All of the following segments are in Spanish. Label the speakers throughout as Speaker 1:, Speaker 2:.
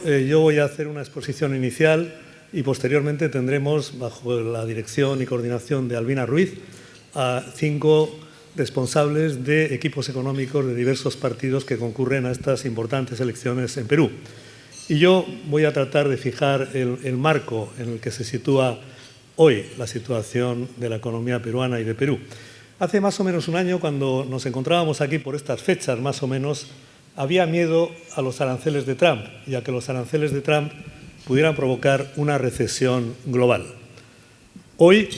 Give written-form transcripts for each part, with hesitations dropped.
Speaker 1: Yo voy a hacer una exposición inicial y posteriormente tendremos, bajo la dirección y coordinación de Albina Ruiz, a 5 responsables de equipos económicos de diversos partidos que concurren a estas importantes elecciones en Perú. Y yo voy a tratar de fijar el marco en el que se sitúa hoy la situación de la economía peruana y de Perú. Hace más o menos un año, cuando nos encontrábamos aquí por estas fechas más o menos, había miedo a los aranceles de Trump y a que los aranceles de Trump pudieran provocar una recesión global. Hoy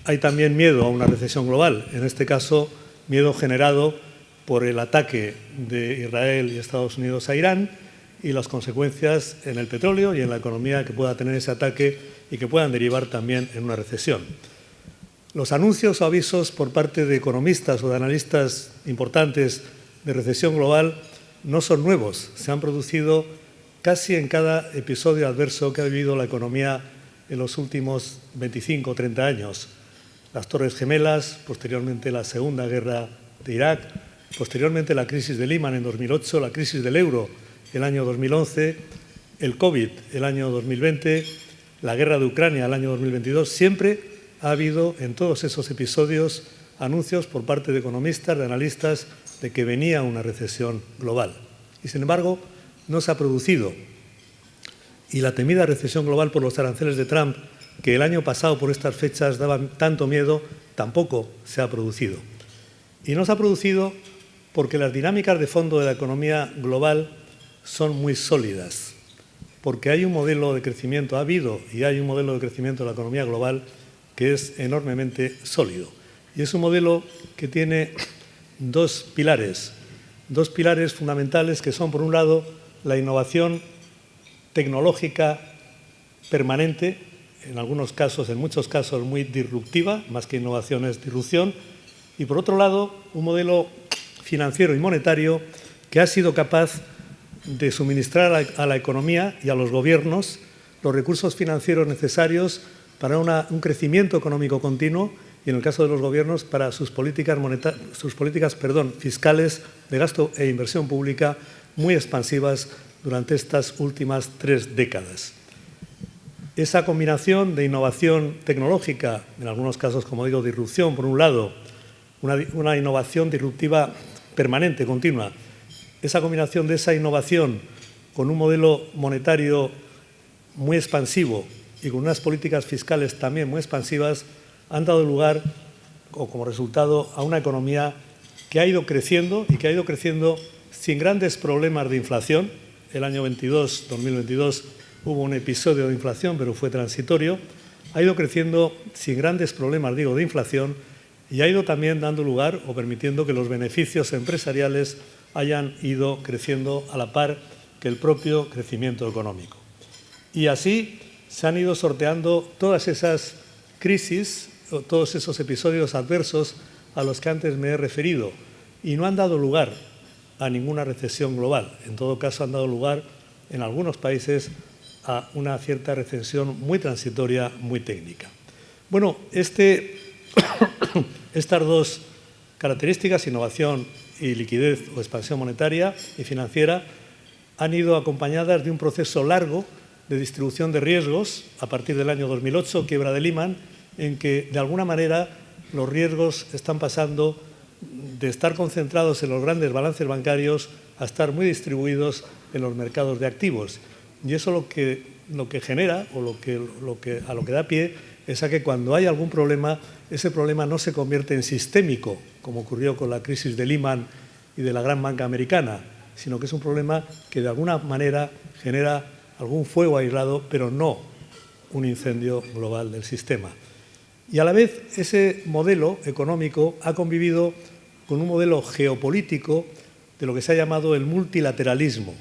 Speaker 1: hay también miedo a una recesión global, en este caso miedo generado por el ataque de Israel y Estados Unidos a Irán y las consecuencias en el petróleo y en la economía que pueda tener ese ataque y que puedan derivar también en una recesión. Los anuncios o avisos por parte de economistas o de analistas importantes de recesión global no son nuevos, se han producido casi en cada episodio adverso que ha vivido la economía en los últimos 25 o 30 años. Las Torres Gemelas, posteriormente la Segunda Guerra de Irak, posteriormente la crisis de Lehman en 2008, la crisis del euro el año 2011, el COVID el año 2020, la guerra de Ucrania el año 2022. Siempre ha habido en todos esos episodios anuncios por parte de economistas, de analistas, de que venía una recesión global. Y, sin embargo, no se ha producido. Y la temida recesión global por los aranceles de Trump, que el año pasado por estas fechas daban tanto miedo, tampoco se ha producido. Y no se ha producido porque las dinámicas de fondo de la economía global son muy sólidas, porque hay un modelo de crecimiento, ha habido y hay un modelo de crecimiento de la economía global que es enormemente sólido. Y es un modelo que tiene dos pilares fundamentales que son, por un lado, la innovación tecnológica permanente, en algunos casos, en muchos casos, muy disruptiva, más que innovación es disrupción, y por otro lado, un modelo financiero y monetario que ha sido capaz de suministrar a la economía y a los gobiernos los recursos financieros necesarios para un crecimiento económico continuo y, en el caso de los gobiernos, para sus políticas fiscales de gasto e inversión pública muy expansivas durante estas últimas 3 décadas. Esa combinación de innovación tecnológica, en algunos casos, como digo, disrupción, por un lado, una innovación disruptiva permanente, continua, esa combinación de esa innovación con un modelo monetario muy expansivo y con unas políticas fiscales también muy expansivas han dado lugar, o como resultado, a una economía que ha ido creciendo y que ha ido creciendo sin grandes problemas de inflación. El año 2022 hubo un episodio de inflación, pero fue transitorio. Ha ido creciendo sin grandes problemas, digo, de inflación, y ha ido también dando lugar o permitiendo que los beneficios empresariales hayan ido creciendo a la par que el propio crecimiento económico. Y así se han ido sorteando todas esas crisis, todos esos episodios adversos a los que antes me he referido, y no han dado lugar a ninguna recesión global. En todo caso, han dado lugar en algunos países a una cierta recesión muy transitoria, muy técnica. Bueno, estas dos características, innovación y liquidez o expansión monetaria y financiera, han ido acompañadas de un proceso largo de distribución de riesgos a partir del año 2008, quiebra de Lehman, en que de alguna manera los riesgos están pasando de estar concentrados en los grandes balances bancarios a estar muy distribuidos en los mercados de activos. Y eso lo que genera o a lo que da pie es a que cuando hay algún problema, ese problema no se convierte en sistémico, como ocurrió con la crisis de Lehman y de la gran banca americana, sino que es un problema que de alguna manera genera algún fuego aislado, pero no un incendio global del sistema. Y a la vez ese modelo económico ha convivido con un modelo geopolítico de lo que se ha llamado el multilateralismo,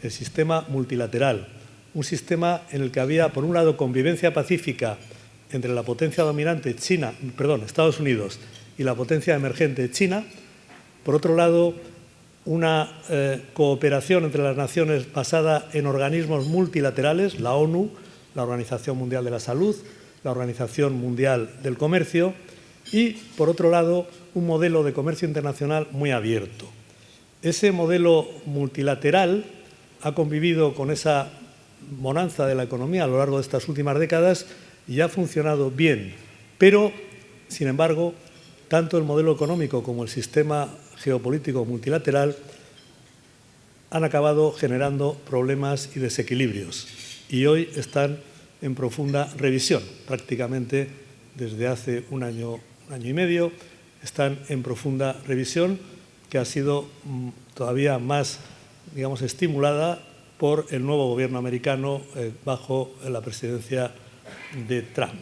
Speaker 1: el sistema multilateral, un sistema en el que había, por un lado, convivencia pacífica entre la potencia dominante Estados Unidos y la potencia emergente China, por otro lado, una cooperación entre las naciones basada en organismos multilaterales, la ONU, la Organización Mundial de la Salud, la Organización Mundial del Comercio, y, por otro lado, un modelo de comercio internacional muy abierto. Ese modelo multilateral ha convivido con esa bonanza de la economía a lo largo de estas últimas décadas y ha funcionado bien. Pero, sin embargo, tanto el modelo económico como el sistema geopolítico multilateral han acabado generando problemas y desequilibrios y hoy están en profunda revisión. Prácticamente desde hace un año y medio están en profunda revisión, que ha sido todavía más, digamos, estimulada por el nuevo gobierno americano bajo la presidencia de Trump.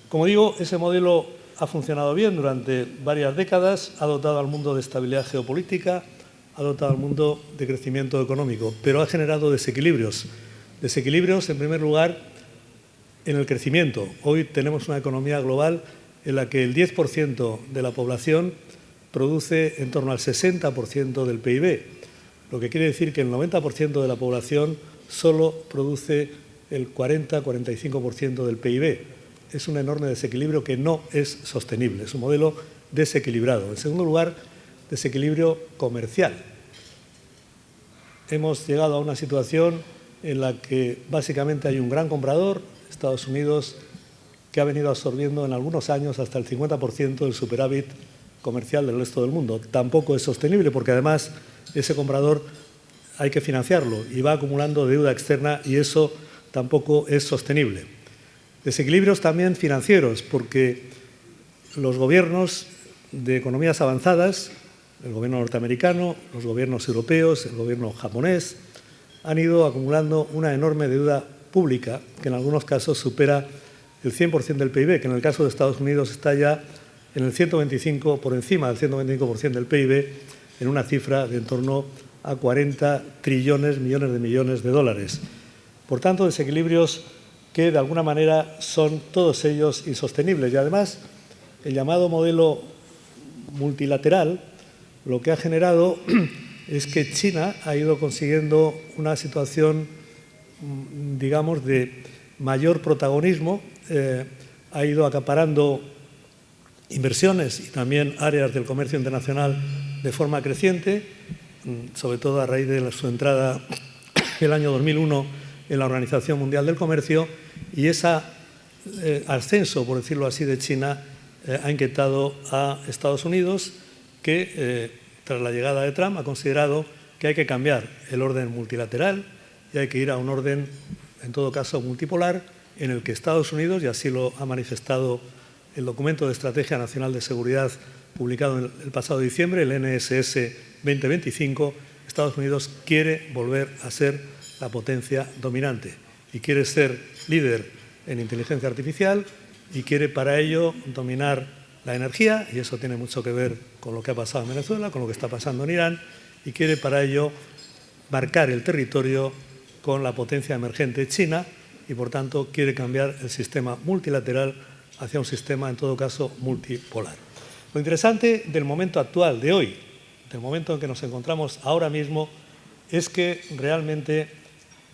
Speaker 1: Como digo, ese modelo ha funcionado bien durante varias décadas, ha dotado al mundo de estabilidad geopolítica, ha dotado al mundo de crecimiento económico, pero ha generado desequilibrios. Desequilibrios, en primer lugar, en el crecimiento. Hoy tenemos una economía global en la que el 10% de la población produce en torno al 60% del PIB, lo que quiere decir que el 90% de la población solo produce el 40-45% del PIB. Es un enorme desequilibrio que no es sostenible, es un modelo desequilibrado. En segundo lugar, desequilibrio comercial. Hemos llegado a una situación en la que básicamente hay un gran comprador, Estados Unidos, que ha venido absorbiendo en algunos años hasta el 50% del superávit comercial del resto del mundo. Tampoco es sostenible porque además ese comprador hay que financiarlo y va acumulando deuda externa y eso tampoco es sostenible. Desequilibrios también financieros porque los gobiernos de economías avanzadas, el gobierno norteamericano, los gobiernos europeos, el gobierno japonés, han ido acumulando una enorme deuda pública que en algunos casos supera el 100% del PIB, que en el caso de Estados Unidos está ya en el 125, por encima del 125% del PIB, en una cifra de en torno a 40 trillones, millones de dólares. Por tanto, desequilibrios que de alguna manera son todos ellos insostenibles. Y además, el llamado modelo multilateral lo que ha generado es que China ha ido consiguiendo una situación, digamos, de mayor protagonismo, ha ido acaparando inversiones y también áreas del comercio internacional de forma creciente, sobre todo a raíz de su entrada el año 2001 en la Organización Mundial del Comercio, y ese ascenso, por decirlo así, de China ha inquietado a Estados Unidos, que tras la llegada de Trump ha considerado que hay que cambiar el orden multilateral y hay que ir a un orden, en todo caso, multipolar, en el que Estados Unidos, y así lo ha manifestado el documento de Estrategia Nacional de Seguridad publicado el pasado diciembre, el NSS 2025, Estados Unidos quiere volver a ser la potencia dominante y quiere ser líder en inteligencia artificial y quiere para ello dominar la energía, y eso tiene mucho que ver con lo que ha pasado en Venezuela, con lo que está pasando en Irán, y quiere para ello marcar el territorio con la potencia emergente China y, por tanto, quiere cambiar el sistema multilateral hacia un sistema, en todo caso, multipolar. Lo interesante del momento actual, de hoy, del momento en que nos encontramos ahora mismo, es que realmente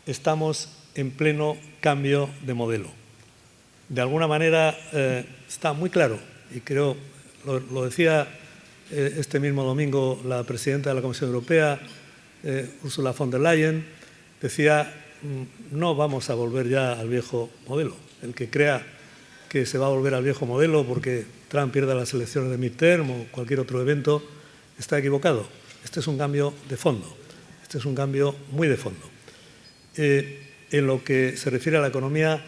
Speaker 1: estamos en pleno cambio de modelo. De alguna manera está muy claro, y creo, lo decía este mismo domingo la presidenta de la Comisión Europea, Ursula von der Leyen, decía, no vamos a volver ya al viejo modelo. El que crea que se va a volver al viejo modelo porque Trump pierda las elecciones de midterm o cualquier otro evento, está equivocado. Este es un cambio de fondo, este es un cambio muy de fondo. En lo que se refiere a la economía,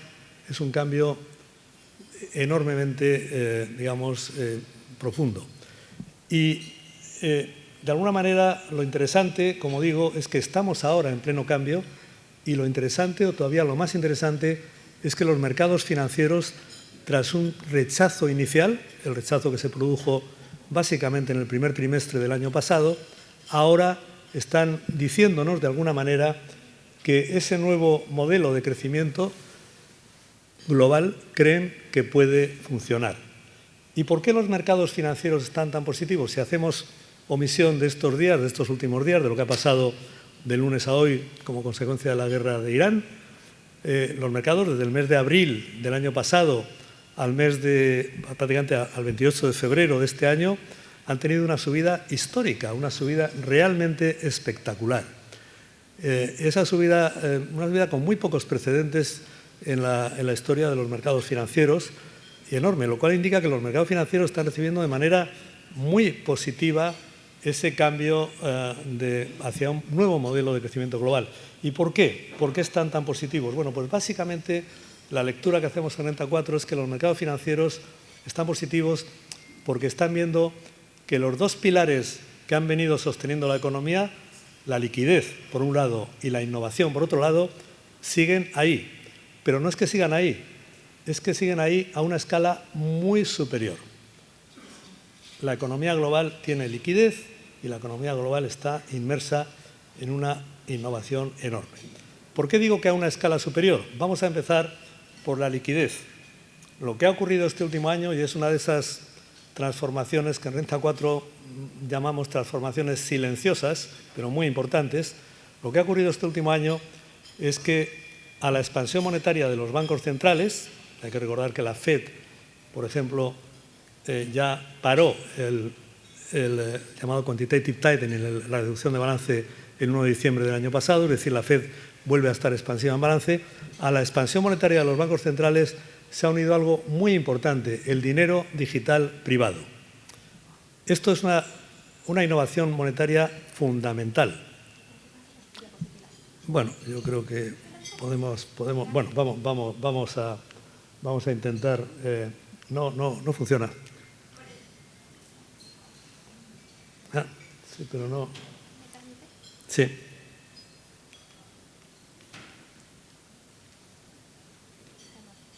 Speaker 1: es un cambio enormemente, digamos, profundo. Y, de alguna manera, lo interesante, como digo, es que estamos ahora en pleno cambio y lo interesante, o todavía lo más interesante, es que los mercados financieros, tras un rechazo inicial, el rechazo que se produjo básicamente en el primer trimestre del año pasado, ahora están diciéndonos de alguna manera que ese nuevo modelo de crecimiento global creen que puede funcionar. ¿Y por qué los mercados financieros están tan positivos? Si hacemos omisión de estos días, de estos últimos días, de lo que ha pasado de lunes a hoy como consecuencia de la guerra de Irán, los mercados desde el mes de abril del año pasado al mes de, prácticamente al 28 de febrero de este año, han tenido una subida histórica, una subida realmente espectacular. Esa subida, una subida con muy pocos precedentes en la historia de los mercados financieros y enorme, lo cual indica que los mercados financieros están recibiendo de manera muy positiva ese cambio hacia un nuevo modelo de crecimiento global. ¿Y por qué? ¿Por qué están tan positivos? Bueno, pues básicamente la lectura que hacemos en Renta 4 es que los mercados financieros están positivos porque están viendo que los dos pilares que han venido sosteniendo la economía, la liquidez por un lado y la innovación por otro lado, siguen ahí. Pero no es que sigan ahí, es que siguen ahí a una escala muy superior. La economía global tiene liquidez y la economía global está inmersa en una innovación enorme. ¿Por qué digo que a una escala superior? Vamos a empezar por la liquidez. Lo que ha ocurrido este último año, y es una de esas transformaciones que en Renta 4 llamamos transformaciones silenciosas, pero muy importantes, lo que ha ocurrido este último año es que a la expansión monetaria de los bancos centrales, hay que recordar que la FED, por ejemplo, ya paró el llamado quantitative tightening, la reducción de balance el 1 de diciembre del año pasado, es decir, la FED vuelve a estar expansiva en balance. A la expansión monetaria de los bancos centrales se ha unido algo muy importante, el dinero digital privado. Esto es una innovación monetaria fundamental. Bueno, yo creo que podemos bueno, vamos a intentar. No funciona. Sí, pero no. Sí.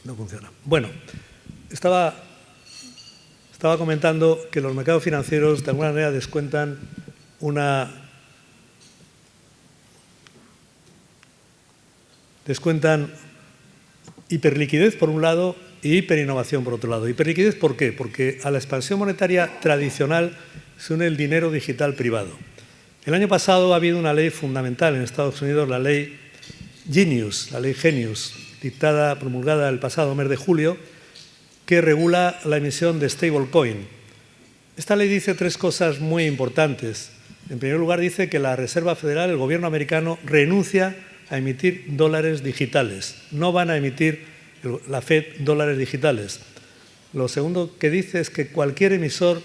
Speaker 1: No funciona. Bueno, estaba comentando que los mercados financieros de alguna manera descuentan hiperliquidez por un lado y hiperinnovación por otro lado. Hiperliquidez, ¿por qué? Porque a la expansión monetaria tradicional se une el dinero digital privado. El año pasado ha habido una ley fundamental en Estados Unidos, la ley Genius, promulgada el pasado mes de julio, que regula la emisión de stablecoin. Esta ley dice tres cosas muy importantes. En primer lugar, dice que la Reserva Federal, el gobierno americano, renuncia a emitir dólares digitales. No van a emitir la FED dólares digitales. Lo segundo que dice es que cualquier emisor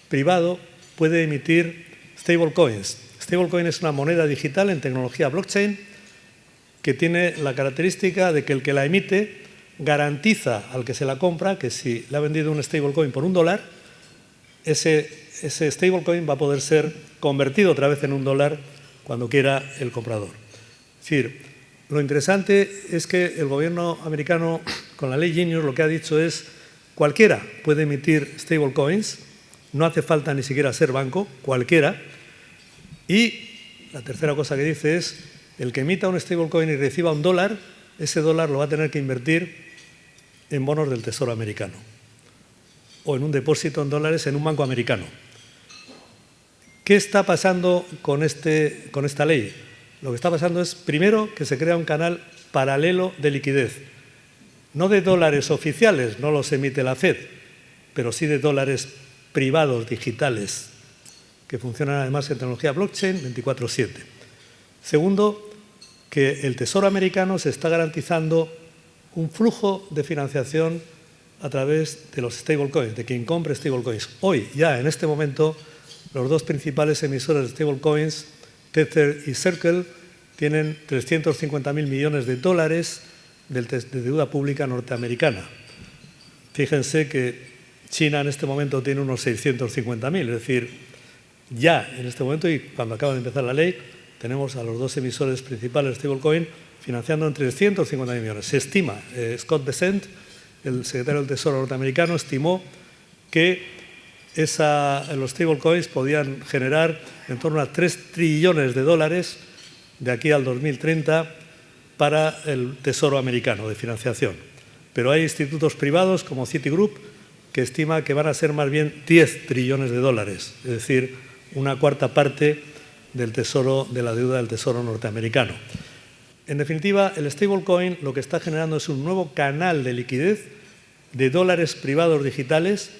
Speaker 1: privado puede emitir stablecoins. Stablecoin es una moneda digital en tecnología blockchain que tiene la característica de que el que la emite garantiza al que se la compra que si le ha vendido un stablecoin por $1, ese stablecoin va a poder ser convertido otra vez en $1 cuando quiera el comprador. Es decir, lo interesante es que el gobierno americano, con la ley Genius, lo que ha dicho es cualquiera puede emitir stablecoins, no hace falta ni siquiera ser banco, cualquiera. Y la tercera cosa que dice es el que emita un stablecoin y reciba $1, ese $1 lo va a tener que invertir en bonos del Tesoro americano o en un depósito en dólares en un banco americano. ¿Qué está pasando con esta ley? Lo que está pasando es, primero, que se crea un canal paralelo de liquidez. No de dólares oficiales, no los emite la FED, pero sí de dólares privados, digitales, que funcionan además en tecnología blockchain 24/7. Segundo, que el Tesoro americano se está garantizando un flujo de financiación a través de los stablecoins, de quien compre stablecoins. Hoy, ya en este momento, los dos principales emisores de stablecoins, Tether y Circle, tienen 350.000 millones de dólares de deuda pública norteamericana. Fíjense que China en este momento tiene unos 650.000, es decir, ya en este momento y cuando acaba de empezar la ley, tenemos a los dos emisores principales de stablecoin financiando en 350.000 millones. Se estima, Scott Bessent, el secretario del Tesoro norteamericano, estimó que los stablecoins podían generar en torno a 3 trillones de dólares de aquí al 2030 para el Tesoro americano de financiación. Pero hay institutos privados como Citigroup que estima que van a ser más bien 10 trillones de dólares, es decir, una cuarta parte del tesoro, de la deuda del Tesoro norteamericano. En definitiva, el stablecoin lo que está generando es un nuevo canal de liquidez de dólares privados digitales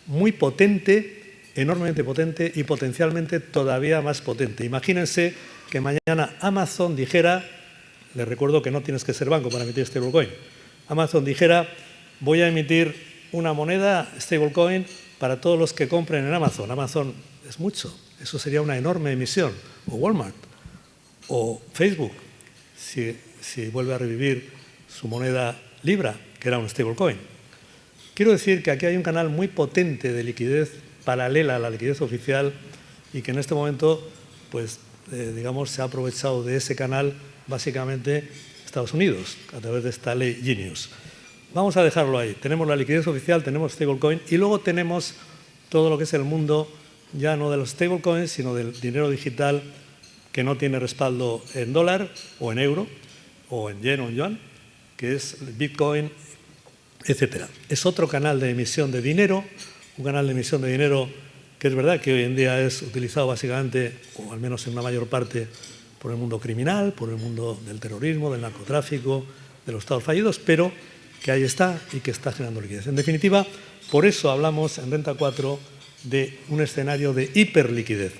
Speaker 1: muy potente, enormemente potente y potencialmente todavía más potente. Imagínense que mañana Amazon dijera, les recuerdo que no tienes que ser banco para emitir stablecoin, Amazon dijera, voy a emitir una moneda stablecoin para todos los que compren en Amazon. Amazon es mucho, eso sería una enorme emisión. O Walmart, o Facebook, si vuelve a revivir su moneda Libra, que era un stablecoin. Quiero decir que aquí hay un canal muy potente de liquidez paralela a la liquidez oficial y que en este momento, pues, digamos, se ha aprovechado de ese canal básicamente Estados Unidos, a través de esta ley Genius. Vamos a dejarlo ahí. Tenemos la liquidez oficial, tenemos stablecoin y luego tenemos todo lo que es el mundo, ya no de los stablecoins, sino del dinero digital que no tiene respaldo en dólar o en euro o en yen o en yuan, que es Bitcoin, etcétera. Es otro canal de emisión de dinero, un canal de emisión de dinero que es verdad que hoy en día es utilizado básicamente, o al menos en una mayor parte, por el mundo criminal, por el mundo del terrorismo, del narcotráfico, de los estados fallidos, pero que ahí está y que está generando liquidez. En definitiva, por eso hablamos en Renta 4 de un escenario de hiperliquidez.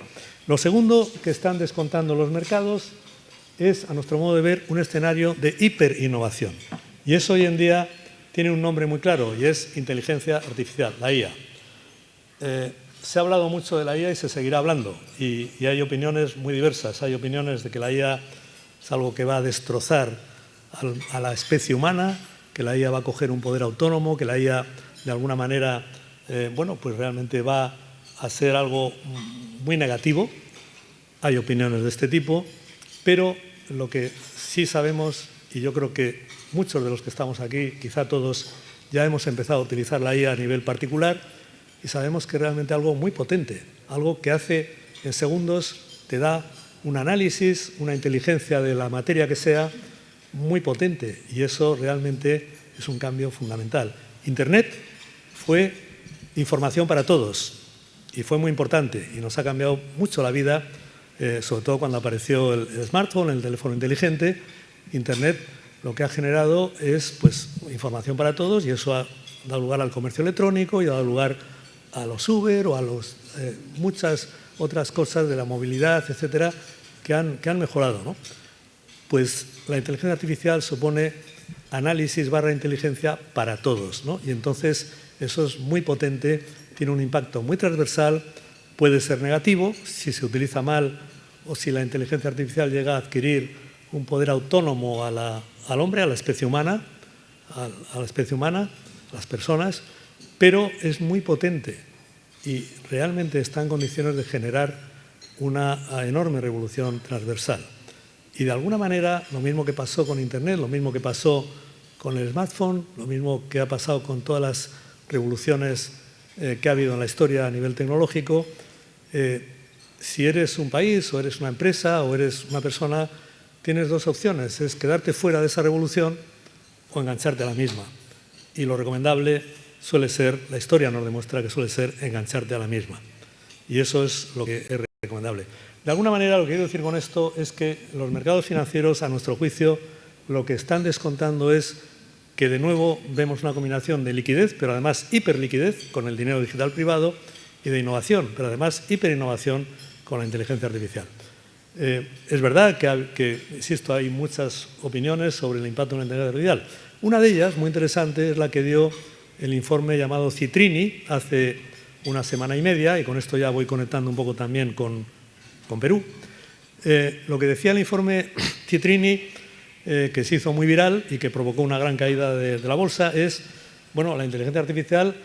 Speaker 1: Lo segundo que están descontando los mercados es, a nuestro modo de ver, un escenario de hiperinnovación. Y eso hoy en día tiene un nombre muy claro y es inteligencia artificial, la IA. Se ha hablado mucho de la IA y se seguirá hablando. Y hay opiniones muy diversas. Hay opiniones de que la IA es algo que va a destrozar a la especie humana, que la IA va a coger un poder autónomo, que la IA de alguna manera, bueno, pues realmente va a ser algo muy negativo. Hay opiniones de este tipo, pero lo que sí sabemos, y yo creo que muchos de los que estamos aquí, quizá todos, ya hemos empezado a utilizar la IA a nivel particular y sabemos que es realmente algo muy potente, algo que hace en segundos, te da un análisis, una inteligencia de la materia que sea muy potente y eso realmente es un cambio fundamental. Internet fue información para todos y fue muy importante y nos ha cambiado mucho la vida, sobre todo cuando apareció el smartphone, el teléfono inteligente. Internet lo que ha generado es, pues, información para todos y eso ha dado lugar al comercio electrónico y ha dado lugar a los Uber o a muchas otras cosas de la movilidad, etcétera, que han mejorado, ¿no? Pues la inteligencia artificial supone análisis / inteligencia para todos, ¿no? Y entonces eso es muy potente, tiene un impacto muy transversal, puede ser negativo si se utiliza mal o si la inteligencia artificial llega a adquirir un poder autónomo al hombre, a la especie humana, a las personas, pero es muy potente y realmente está en condiciones de generar una enorme revolución transversal. Y de alguna manera, lo mismo que pasó con Internet, lo mismo que pasó con el smartphone, lo mismo que ha pasado con todas las revoluciones que ha habido en la historia a nivel tecnológico, si eres un país o eres una empresa o eres una persona, tienes dos opciones, es quedarte fuera de esa revolución o engancharte a la misma. Y lo recomendable suele ser, la historia nos demuestra que suele ser engancharte a la misma. Y eso es lo que es recomendable. De alguna manera, lo que quiero decir con esto es que los mercados financieros, a nuestro juicio, lo que están descontando es que de nuevo vemos una combinación de liquidez, pero además hiperliquidez con el dinero digital privado y de innovación, pero además hiperinnovación con la inteligencia artificial. Es verdad que, insisto, hay muchas opiniones sobre el impacto en la inteligencia artificial. Una de ellas, muy interesante, es la que dio el informe llamado Citrini hace una semana y media, y con esto ya voy conectando un poco también con Perú. Lo que decía el informe Citrini, que se hizo muy viral y que provocó una gran caída de la bolsa, es, bueno, la inteligencia artificial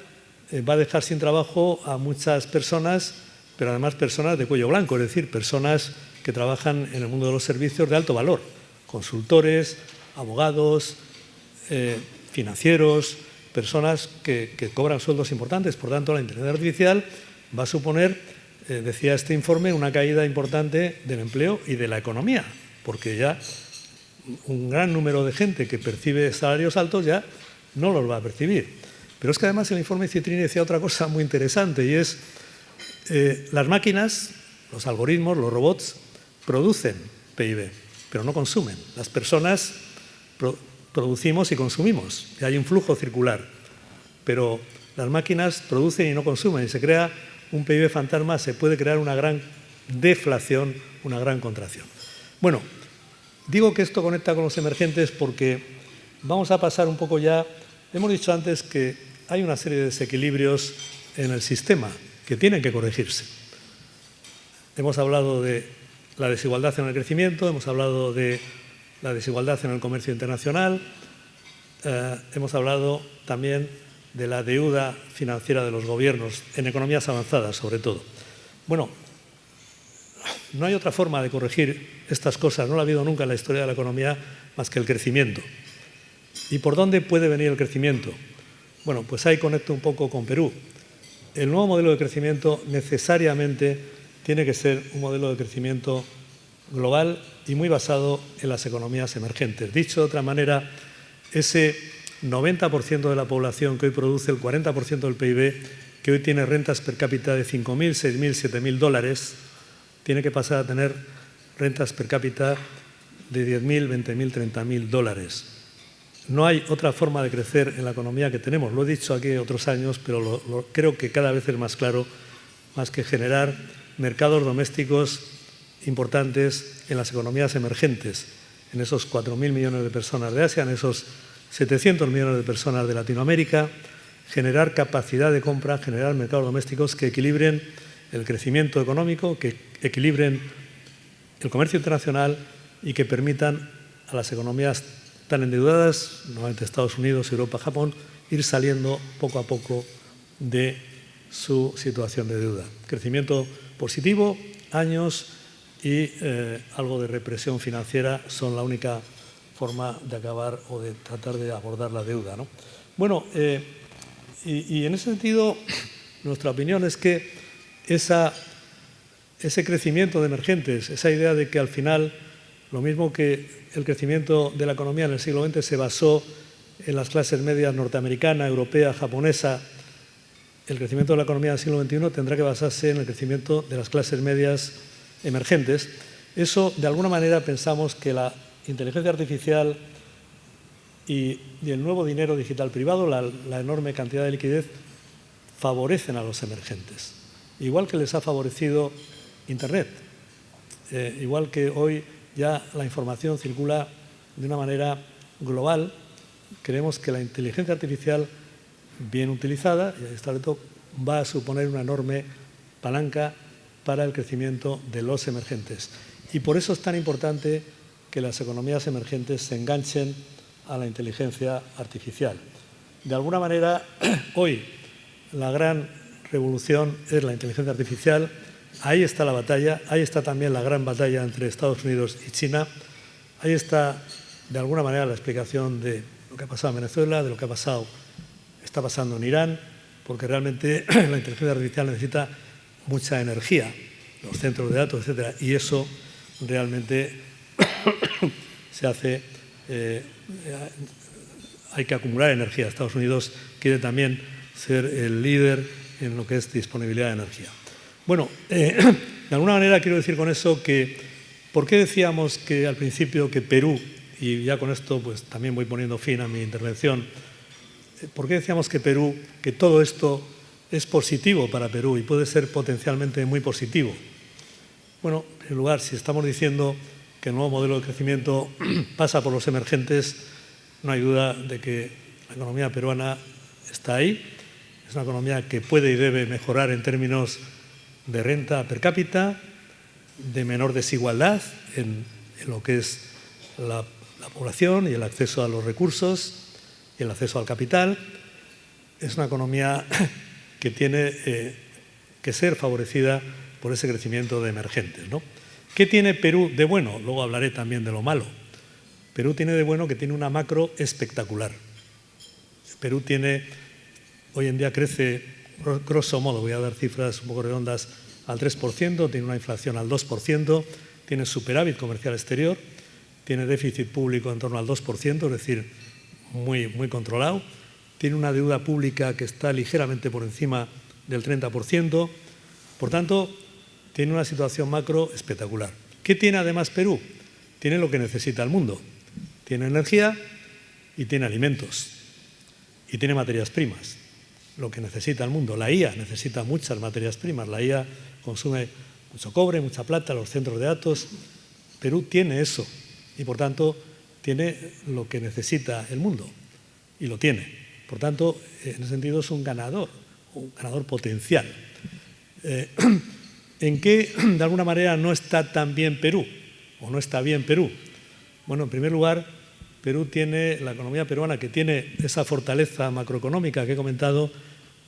Speaker 1: va a dejar sin trabajo a muchas personas, pero además personas de cuello blanco, es decir, personas que trabajan en el mundo de los servicios de alto valor, consultores, abogados, financieros, personas que cobran sueldos importantes. Por tanto, la inteligencia artificial va a suponer, decía este informe, una caída importante del empleo y de la economía, porque ya un gran número de gente que percibe salarios altos ya no los va a percibir. Pero es que además el informe Citrini decía otra cosa muy interesante y es las máquinas, los algoritmos, los robots, producen PIB, pero no consumen. Las personas producimos y consumimos, y hay un flujo circular, pero las máquinas producen y no consumen, y se crea un PIB fantasma, se puede crear una gran deflación, una gran contracción. Bueno, digo que esto conecta con los emergentes porque vamos a pasar un poco ya. Hemos dicho antes que hay una serie de desequilibrios en el sistema que tienen que corregirse. Hemos hablado de la desigualdad en el crecimiento, hemos hablado de la desigualdad en el comercio internacional, hemos hablado también de la deuda financiera de los gobiernos, en economías avanzadas sobre todo. Bueno, no hay otra forma de corregir estas cosas, no lo ha habido nunca en la historia de la economía más que el crecimiento. ¿Y por dónde puede venir el crecimiento? Bueno, pues ahí conecto un poco con Perú. El nuevo modelo de crecimiento necesariamente tiene que ser un modelo de crecimiento global y muy basado en las economías emergentes. Dicho de otra manera, ese 90% de la población que hoy produce el 40% del PIB, que hoy tiene rentas per cápita de 5.000, 6.000, 7.000 dólares, tiene que pasar a tener rentas per cápita de 10.000, 20.000, 30.000 dólares. No hay otra forma de crecer en la economía que tenemos. Lo he dicho aquí otros años, pero creo que cada vez es más claro, más que generar mercados domésticos importantes en las economías emergentes, en esos 4.000 millones de personas de Asia, en esos 700 millones de personas de Latinoamérica, generar capacidad de compra, generar mercados domésticos que equilibren el crecimiento económico, que equilibren el comercio internacional y que permitan a las economías tan endeudadas, normalmente Estados Unidos, Europa, Japón, ir saliendo poco a poco de su situación de deuda. Crecimiento positivo, años y algo de represión financiera son la única forma de acabar o de tratar de abordar la deuda, ¿no? Bueno, y en ese sentido, nuestra opinión es que ese crecimiento de emergentes, esa idea de que al final, lo mismo que el crecimiento de la economía en el siglo XX se basó en las clases medias norteamericana, europea, japonesa, el crecimiento de la economía del siglo XXI tendrá que basarse en el crecimiento de las clases medias emergentes. Eso, de alguna manera, pensamos que la inteligencia artificial y el nuevo dinero digital privado, la enorme cantidad de liquidez, favorecen a los emergentes. Igual que les ha favorecido Internet, igual que hoy ya la información circula de una manera global, creemos que la inteligencia artificial, bien utilizada, y este reto va a suponer una enorme palanca para el crecimiento de los emergentes. Y por eso es tan importante que las economías emergentes se enganchen a la inteligencia artificial. De alguna manera, hoy la gran revolución es la inteligencia artificial. Ahí está la batalla, ahí está también la gran batalla entre Estados Unidos y China. Ahí está, de alguna manera, la explicación de lo que ha pasado en Venezuela, de lo que está pasando en Irán, porque realmente la inteligencia artificial necesita mucha energía, los centros de datos, etcétera, y eso realmente se hace, hay que acumular energía. Estados Unidos quiere también ser el líder en lo que es disponibilidad de energía. Bueno, de alguna manera quiero decir con eso que, ¿por qué decíamos que al principio que Perú, y ya con esto pues también voy poniendo fin a mi intervención, ¿por qué decíamos que Perú, que todo esto es positivo para Perú y puede ser potencialmente muy positivo? Bueno, en primer lugar, si estamos diciendo que el nuevo modelo de crecimiento pasa por los emergentes, no hay duda de que la economía peruana está ahí. Es una economía que puede y debe mejorar en términos de renta per cápita, de menor desigualdad en lo que es la población y el acceso a los recursos y el acceso al capital. Es una economía que tiene que ser favorecida por ese crecimiento de emergentes, ¿no? ¿Qué tiene Perú de bueno? Luego hablaré también de lo malo. Perú tiene de bueno que tiene una macro espectacular. Perú tiene, hoy en día crece, grosso modo, voy a dar cifras un poco redondas, al 3%, tiene una inflación al 2%, tiene superávit comercial exterior, tiene déficit público en torno al 2%, es decir, muy controlado, tiene una deuda pública que está ligeramente por encima del 30%, por tanto, tiene una situación macro espectacular. ¿Qué tiene además Perú? Tiene lo que necesita el mundo. Tiene energía y tiene alimentos y tiene materias primas. Lo que necesita el mundo. La IA necesita muchas materias primas. La IA consume mucho cobre, mucha plata, los centros de datos. Perú tiene eso y, por tanto, tiene lo que necesita el mundo y lo tiene. Por tanto, en ese sentido es un ganador potencial. ¿En qué, de alguna manera, no está tan bien Perú o no está bien Perú? Bueno, en primer lugar, Perú tiene, la economía peruana, que tiene esa fortaleza macroeconómica que he comentado,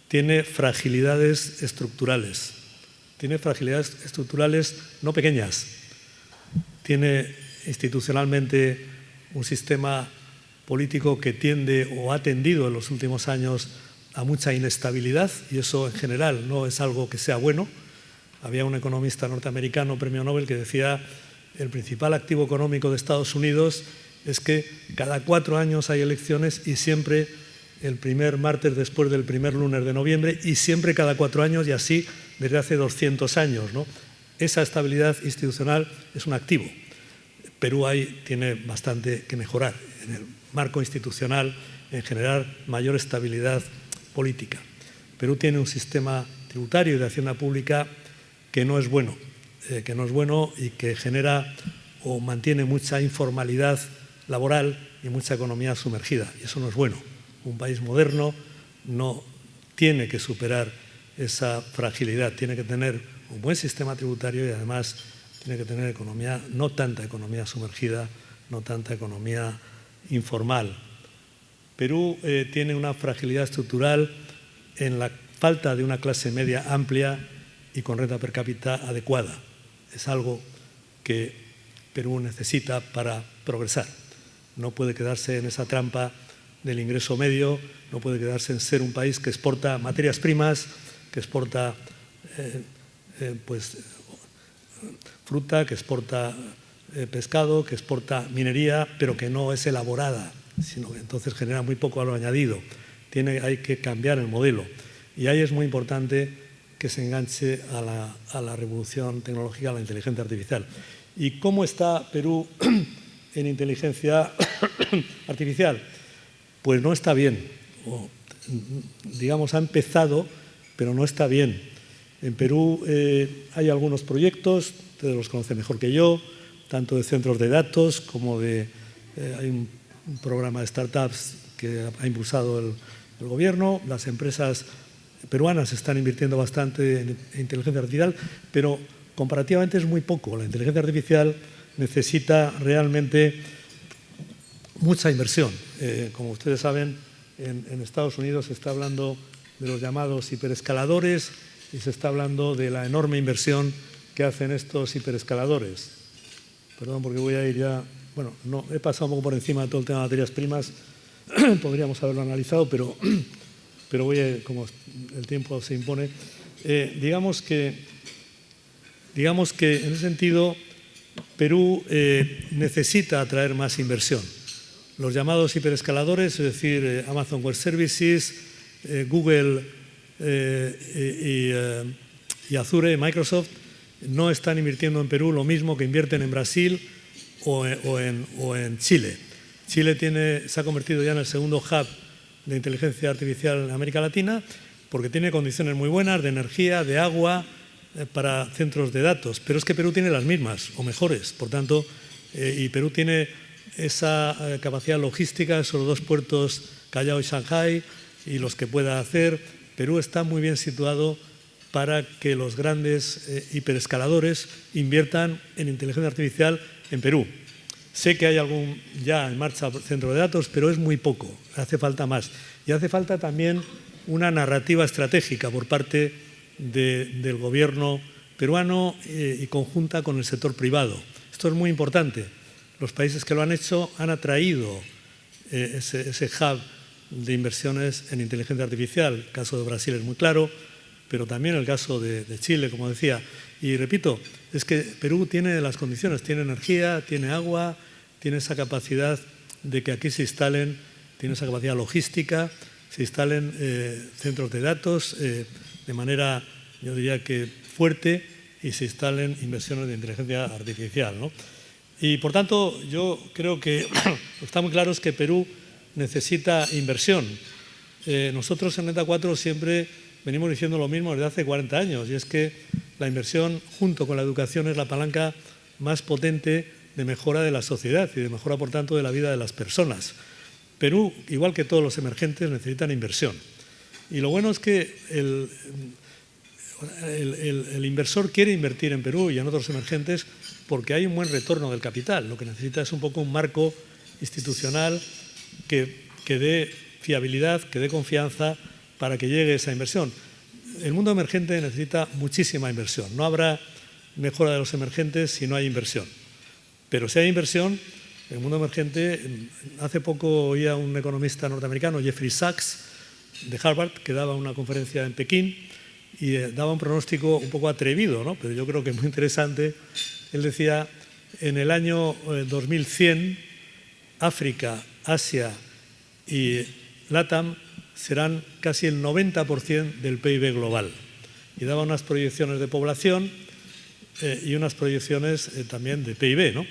Speaker 1: tiene fragilidades estructurales. Tiene fragilidades estructurales no pequeñas. Tiene institucionalmente un sistema político que tiende o ha tendido en los últimos años a mucha inestabilidad, y eso en general no es algo que sea bueno. Había un economista norteamericano, premio Nobel, que decía: el principal activo económico de Estados Unidos es que cada 4 años hay elecciones y siempre el primer martes después del primer lunes de noviembre, y siempre cada 4 años, y así desde hace 200 años, ¿no? Esa estabilidad institucional es un activo. Perú ahí tiene bastante que mejorar en el marco institucional, en generar mayor estabilidad política. Perú tiene un sistema tributario y de hacienda pública que no es bueno y que genera o mantiene mucha informalidad laboral y mucha economía sumergida, y eso no es bueno. Un país moderno no tiene que superar esa fragilidad, tiene que tener un buen sistema tributario y además tiene que tener economía, no tanta economía sumergida, no tanta economía informal. Perú tiene una fragilidad estructural en la falta de una clase media amplia y con renta per cápita adecuada. Es algo que Perú necesita para progresar. No puede quedarse en esa trampa del ingreso medio, no puede quedarse en ser un país que exporta materias primas, que exporta fruta, que exporta pescado, que exporta minería, pero que no es elaborada, sino que entonces genera muy poco valor añadido. Hay que cambiar el modelo. Y ahí es muy importante que se enganche a la revolución tecnológica, a la inteligencia artificial. ¿Y cómo está Perú en inteligencia artificial? Pues no está bien. Digamos, ha empezado, pero no está bien. En Perú hay algunos proyectos, ustedes los conocen mejor que yo, tanto de centros de datos como hay un programa de startups que ha impulsado el gobierno. Las empresas peruanas están invirtiendo bastante en inteligencia artificial, pero comparativamente es muy poco. La inteligencia artificial necesita realmente mucha inversión. Como ustedes saben, en Estados Unidos se está hablando de los llamados hiperescaladores y se está hablando de la enorme inversión que hacen estos hiperescaladores. Perdón, porque voy a ir ya... Bueno, no, he pasado un poco por encima de todo el tema de materias primas. Podríamos haberlo analizado, pero voy a, como el tiempo se impone. Digamos que en ese sentido Perú necesita atraer más inversión. Los llamados hiperescaladores, es decir, Amazon Web Services, Google y Azure, Microsoft, no están invirtiendo en Perú lo mismo que invierten en Brasil o en Chile. Chile se ha convertido ya en el segundo hub de inteligencia artificial en América Latina porque tiene condiciones muy buenas de energía, de agua, para centros de datos. Pero es que Perú tiene las mismas o mejores. Por tanto, y Perú tiene esa capacidad logística, esos 2 puertos, Callao y Shanghái, y los que pueda hacer. Perú está muy bien situado para que los grandes hiperescaladores inviertan en inteligencia artificial en Perú. Sé que hay algún ya en marcha centro de datos, pero es muy poco, hace falta más. Y hace falta también una narrativa estratégica por parte del gobierno peruano y conjunta con el sector privado. Esto es muy importante. Los países que lo han hecho han atraído ese hub de inversiones en inteligencia artificial. El caso de Brasil es muy claro, pero también el caso de Chile, como decía. Y repito, es que Perú tiene las condiciones, tiene energía, tiene agua, tiene esa capacidad de que aquí se instalen, tiene esa capacidad logística, se instalen centros de datos de manera, yo diría que fuerte, y se instalen inversiones de inteligencia artificial, ¿no? Y por tanto, yo creo que está muy claro es que Perú necesita inversión. Nosotros en Renta 4 siempre venimos diciendo lo mismo desde hace 40 años, y es que la inversión junto con la educación es la palanca más potente de mejora de la sociedad y de mejora, por tanto, de la vida de las personas. Perú, igual que todos los emergentes, necesitan inversión. Y lo bueno es que el inversor quiere invertir en Perú y en otros emergentes porque hay un buen retorno del capital. Lo que necesita es un poco un marco institucional que dé fiabilidad, que dé confianza para que llegue esa inversión. El mundo emergente necesita muchísima inversión. No habrá mejora de los emergentes si no hay inversión. Pero si hay inversión, el mundo emergente, hace poco oía un economista norteamericano, Jeffrey Sachs, de Harvard, que daba una conferencia en Pekín y daba un pronóstico un poco atrevido, ¿no? Pero yo creo que muy interesante. Él decía, en el año 2100, África, Asia y LATAM serán casi el 90% del PIB global. Y daba unas proyecciones de población y unas proyecciones también de PIB, ¿no?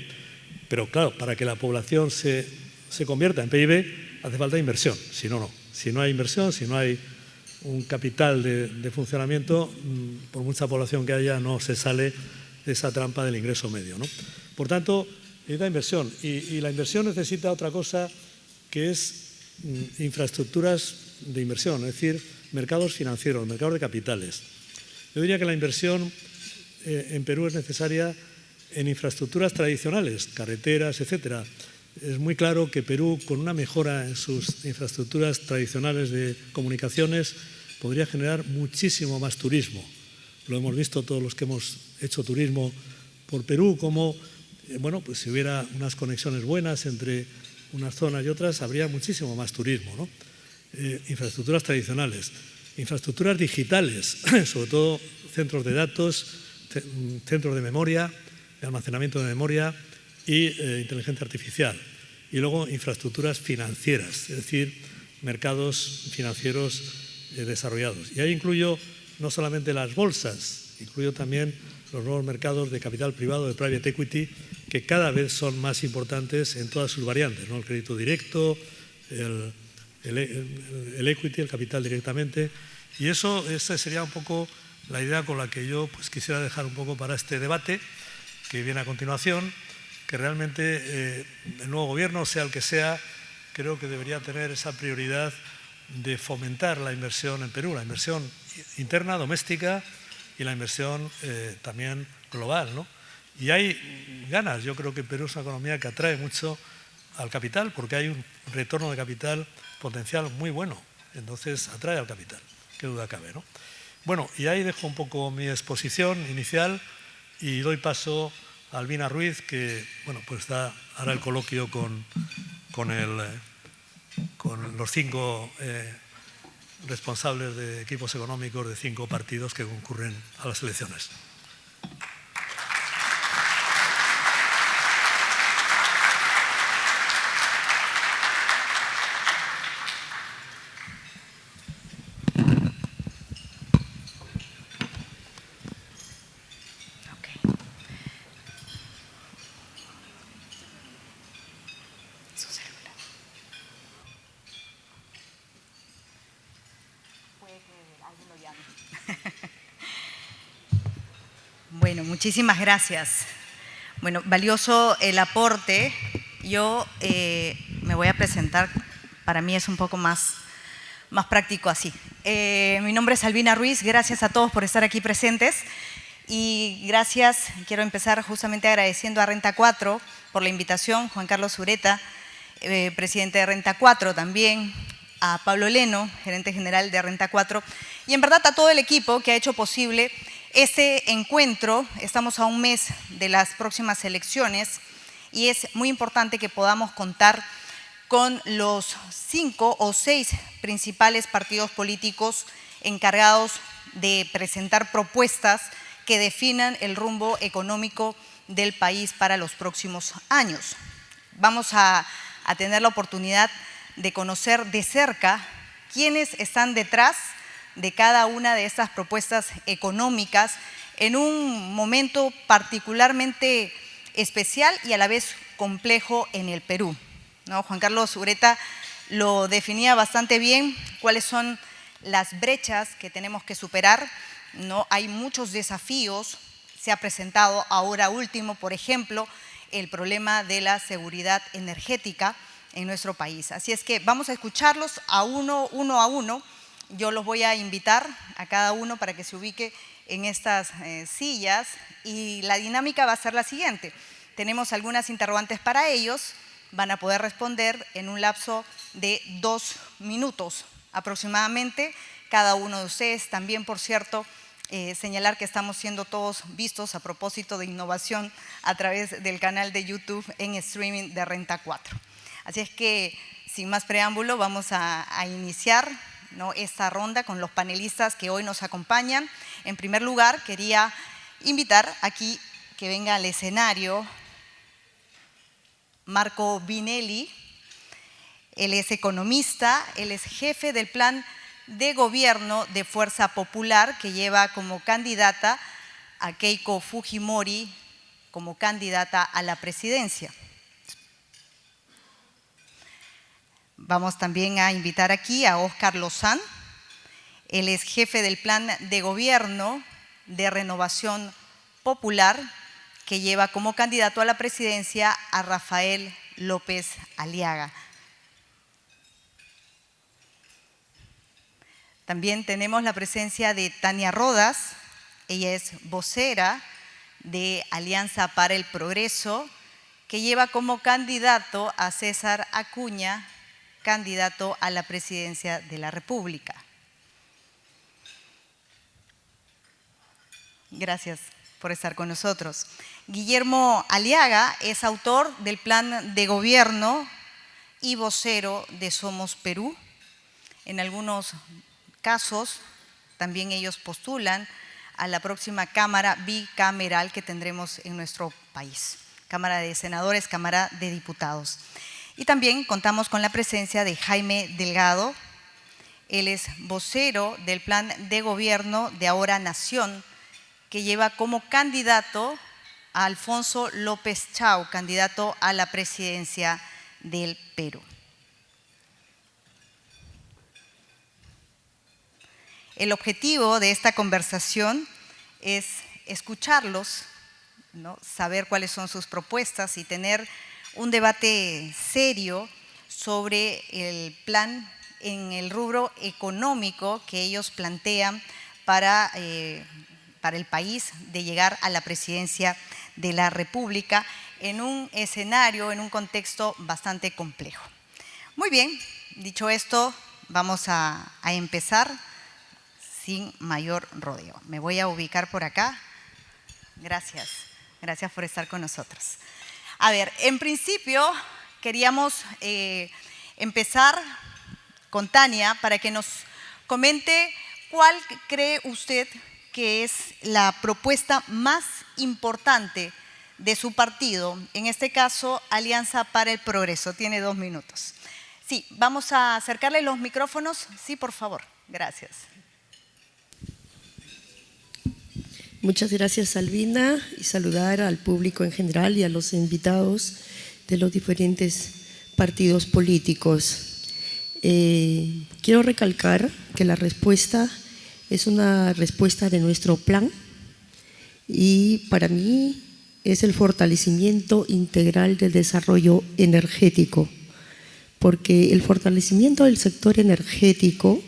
Speaker 1: Pero claro, para que la población se convierta en PIB hace falta inversión, si no, no. Si no hay inversión, si no hay un capital de funcionamiento, por mucha población que haya, no se sale de esa trampa del ingreso medio, ¿no? Por tanto, necesita inversión. Y la inversión necesita otra cosa que es infraestructuras de inversión, es decir, mercados financieros, mercados de capitales. Yo diría que la inversión en Perú es necesaria en infraestructuras tradicionales, carreteras, etcétera. Es muy claro que Perú, con una mejora en sus infraestructuras tradicionales de comunicaciones, podría generar muchísimo más turismo. Lo hemos visto todos los que hemos hecho turismo por Perú, como bueno, pues si hubiera unas conexiones buenas entre unas zonas y otras, habría muchísimo más turismo, ¿no? Infraestructuras tradicionales, infraestructuras digitales, sobre todo centros de datos, centros de memoria, de almacenamiento de memoria y inteligencia artificial. Y luego infraestructuras financieras, es decir, mercados financieros desarrollados. Y ahí incluyo no solamente las bolsas, incluyo también los nuevos mercados de capital privado, de private equity, que cada vez son más importantes en todas sus variantes, ¿no? El crédito directo, el equity, el capital directamente. Y esa sería un poco la idea con la que yo pues, quisiera dejar un poco para este debate que viene a continuación, que realmente el nuevo gobierno, sea el que sea, creo que debería tener esa prioridad de fomentar la inversión en Perú, la inversión interna, doméstica y la inversión también global, ¿no? Y hay ganas. Yo creo que Perú es una economía que atrae mucho al capital porque hay un retorno de capital potencial muy bueno. Entonces atrae al capital, qué duda cabe, ¿no? Bueno, y ahí dejo un poco mi exposición inicial y doy paso a Albina Ruiz, que bueno, pues hará el coloquio con los 5 responsables de equipos económicos de 5 partidos que concurren a las elecciones.
Speaker 2: Bueno, muchísimas gracias. Bueno, valioso el aporte. Yo me voy a presentar, para mí es un poco más práctico así. Mi nombre es Albina Ruiz, gracias a todos por estar aquí presentes y gracias, quiero empezar justamente agradeciendo a Renta 4 por la invitación, Juan Carlos Zureta, presidente de Renta 4 también, a Pablo Leno, gerente general de Renta 4 y en verdad a todo el equipo que ha hecho posible este encuentro. Estamos a un mes de las próximas elecciones y es muy importante que podamos contar con los 5 o 6 principales partidos políticos encargados de presentar propuestas que definan el rumbo económico del país para los próximos años. Vamos a tener la oportunidad de conocer de cerca quiénes están detrás de cada una de estas propuestas económicas en un momento particularmente especial y a la vez complejo en el Perú, ¿no? Juan Carlos Zureta lo definía bastante bien, cuáles son las brechas que tenemos que superar, ¿no? Hay muchos desafíos, se ha presentado ahora último, por ejemplo, el problema de la seguridad energética en nuestro país. Así es que vamos a escucharlos uno a uno. Yo los voy a invitar a cada uno para que se ubique en estas sillas y la dinámica va a ser la siguiente. Tenemos algunas interrogantes para ellos, van a poder responder en un lapso de 2 minutos aproximadamente cada uno de ustedes. También, por cierto, señalar que estamos siendo todos vistos a propósito de innovación a través del canal de YouTube en streaming de Renta 4. Así es que, sin más preámbulo, vamos a iniciar, ¿no?, esta ronda con los panelistas que hoy nos acompañan. En primer lugar, quería invitar aquí que venga al escenario Marco Vinelli. Él es economista, él es jefe del plan de gobierno de Fuerza Popular, que lleva como candidata a Keiko Fujimori como candidata a la presidencia. Vamos también a invitar aquí a Óscar Lozán. Él es jefe del plan de gobierno de Renovación Popular, que lleva como candidato a la presidencia a Rafael López Aliaga. También tenemos la presencia de Tania Rodas. Ella es vocera de Alianza para el Progreso, que lleva como candidato a César Acuña, candidato a la presidencia de la República. Gracias por estar con nosotros. Guillermo Aliaga es autor del plan de gobierno y vocero de Somos Perú. En algunos casos también ellos postulan a la próxima Cámara bicameral que tendremos en nuestro país, Cámara de Senadores, Cámara de Diputados. Y también contamos con la presencia de Jaime Delgado. Él es vocero del plan de gobierno de Ahora Nación, que lleva como candidato a Alfonso López Chau, candidato a la presidencia del Perú. El objetivo de esta conversación es escucharlos, ¿no?, saber cuáles son sus propuestas y tener un debate serio sobre el plan en el rubro económico que ellos plantean para el país de llegar a la presidencia de la República en un escenario, en un contexto bastante complejo. Muy bien, dicho esto, vamos a empezar sin mayor rodeo. Me voy a ubicar por acá. Gracias, gracias por estar con nosotros. A ver, en principio queríamos empezar con Tania para que nos comente cuál cree usted que es la propuesta más importante de su partido, en este caso Alianza para el Progreso. Tiene 2 minutos. Sí, vamos a acercarle los micrófonos. Sí, por favor. Gracias.
Speaker 3: Muchas gracias, Albina, y saludar al público en general y a los invitados de los diferentes partidos políticos. Quiero recalcar que la respuesta es una respuesta de nuestro plan y para mí es el fortalecimiento integral del desarrollo energético, porque el fortalecimiento del sector energético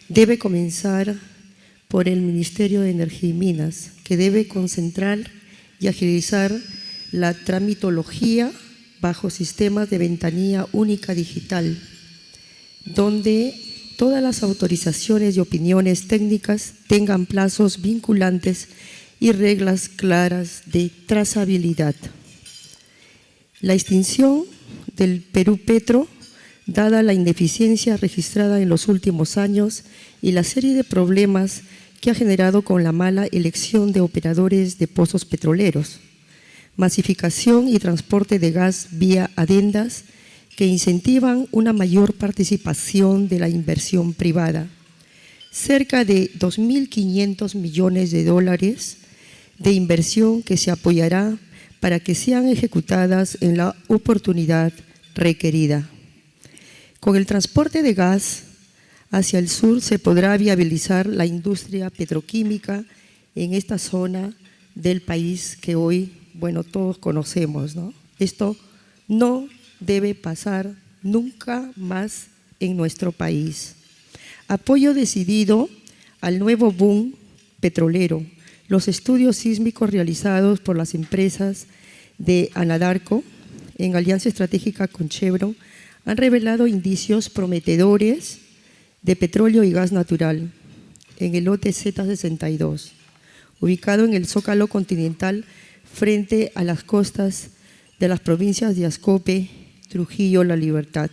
Speaker 3: debe comenzar por el Ministerio de Energía y Minas, que debe concentrar y agilizar la tramitología bajo sistemas de ventanilla única digital, donde todas las autorizaciones y opiniones técnicas tengan plazos vinculantes y reglas claras de trazabilidad. La extinción del Perú Petro, dada la ineficiencia registrada en los últimos años y la serie de problemas que ha generado con la mala elección de operadores de pozos petroleros, masificación y transporte de gas vía adendas que incentivan una mayor participación de la inversión privada, cerca de 2.500 millones de dólares de inversión que se apoyará para que sean ejecutadas en la oportunidad requerida. Con el transporte de gas hacia el sur se podrá viabilizar la industria petroquímica en esta zona del país que hoy, bueno, todos conocemos, ¿no? Esto no debe pasar nunca más en nuestro país. Apoyo decidido al nuevo boom petrolero. Los estudios sísmicos realizados por las empresas de Anadarko en alianza estratégica con Chevron han revelado indicios prometedores de petróleo y gas natural en el lote Z62, ubicado en el Zócalo continental frente a las costas de las provincias de Ascope, Trujillo, La Libertad.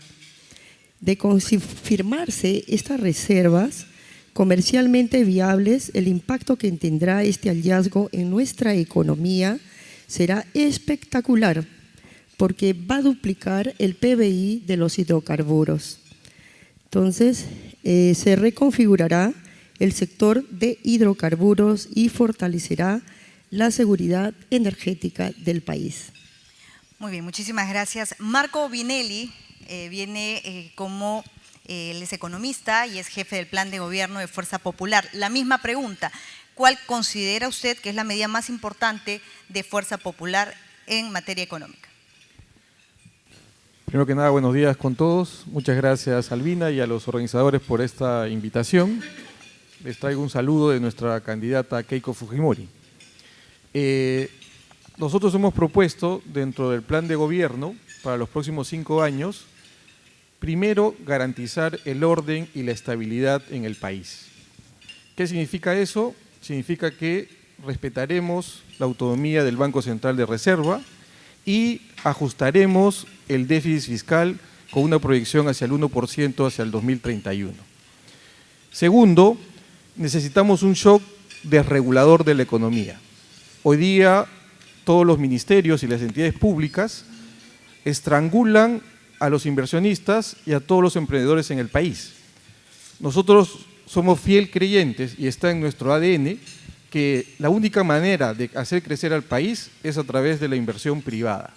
Speaker 3: De confirmarse estas reservas comercialmente viables, el impacto que tendrá este hallazgo en nuestra economía será espectacular, porque va a duplicar el PBI de los hidrocarburos. Entonces, se reconfigurará el sector de hidrocarburos y fortalecerá la seguridad energética del país.
Speaker 2: Muy bien, muchísimas gracias. Marco Vinelli viene como él es economista y es jefe del plan de gobierno de Fuerza Popular. La misma pregunta, ¿cuál considera usted que es la medida más importante de Fuerza Popular en materia económica?
Speaker 4: Primero que nada, buenos días con todos. Muchas gracias, Albina, y a los organizadores por esta invitación. Les traigo un saludo de nuestra candidata Keiko Fujimori. Nosotros hemos propuesto, dentro del plan de gobierno, para los próximos 5 años, primero, garantizar el orden y la estabilidad en el país. ¿Qué significa eso? Significa que respetaremos la autonomía del Banco Central de Reserva y ajustaremos el déficit fiscal con una proyección hacia el 1% hacia el 2031. Segundo, necesitamos un shock desregulador de la economía. Hoy día todos los ministerios y las entidades públicas estrangulan a los inversionistas y a todos los emprendedores en el país. Nosotros somos fiel creyentes, y está en nuestro ADN, que la única manera de hacer crecer al país es a través de la inversión privada.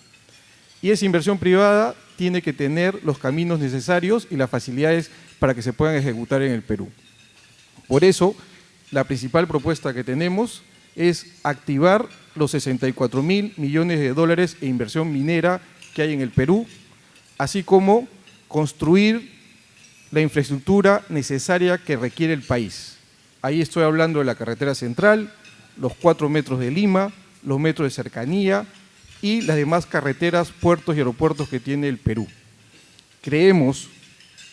Speaker 4: Y esa inversión privada tiene que tener los caminos necesarios y las facilidades para que se puedan ejecutar en el Perú. Por eso, la principal propuesta que tenemos es activar los 64.000 millones de dólares en inversión minera que hay en el Perú, así como construir la infraestructura necesaria que requiere el país. Ahí estoy hablando de la carretera central, los 4 metros de Lima, los metros de cercanía y las demás carreteras, puertos y aeropuertos que tiene el Perú. Creemos,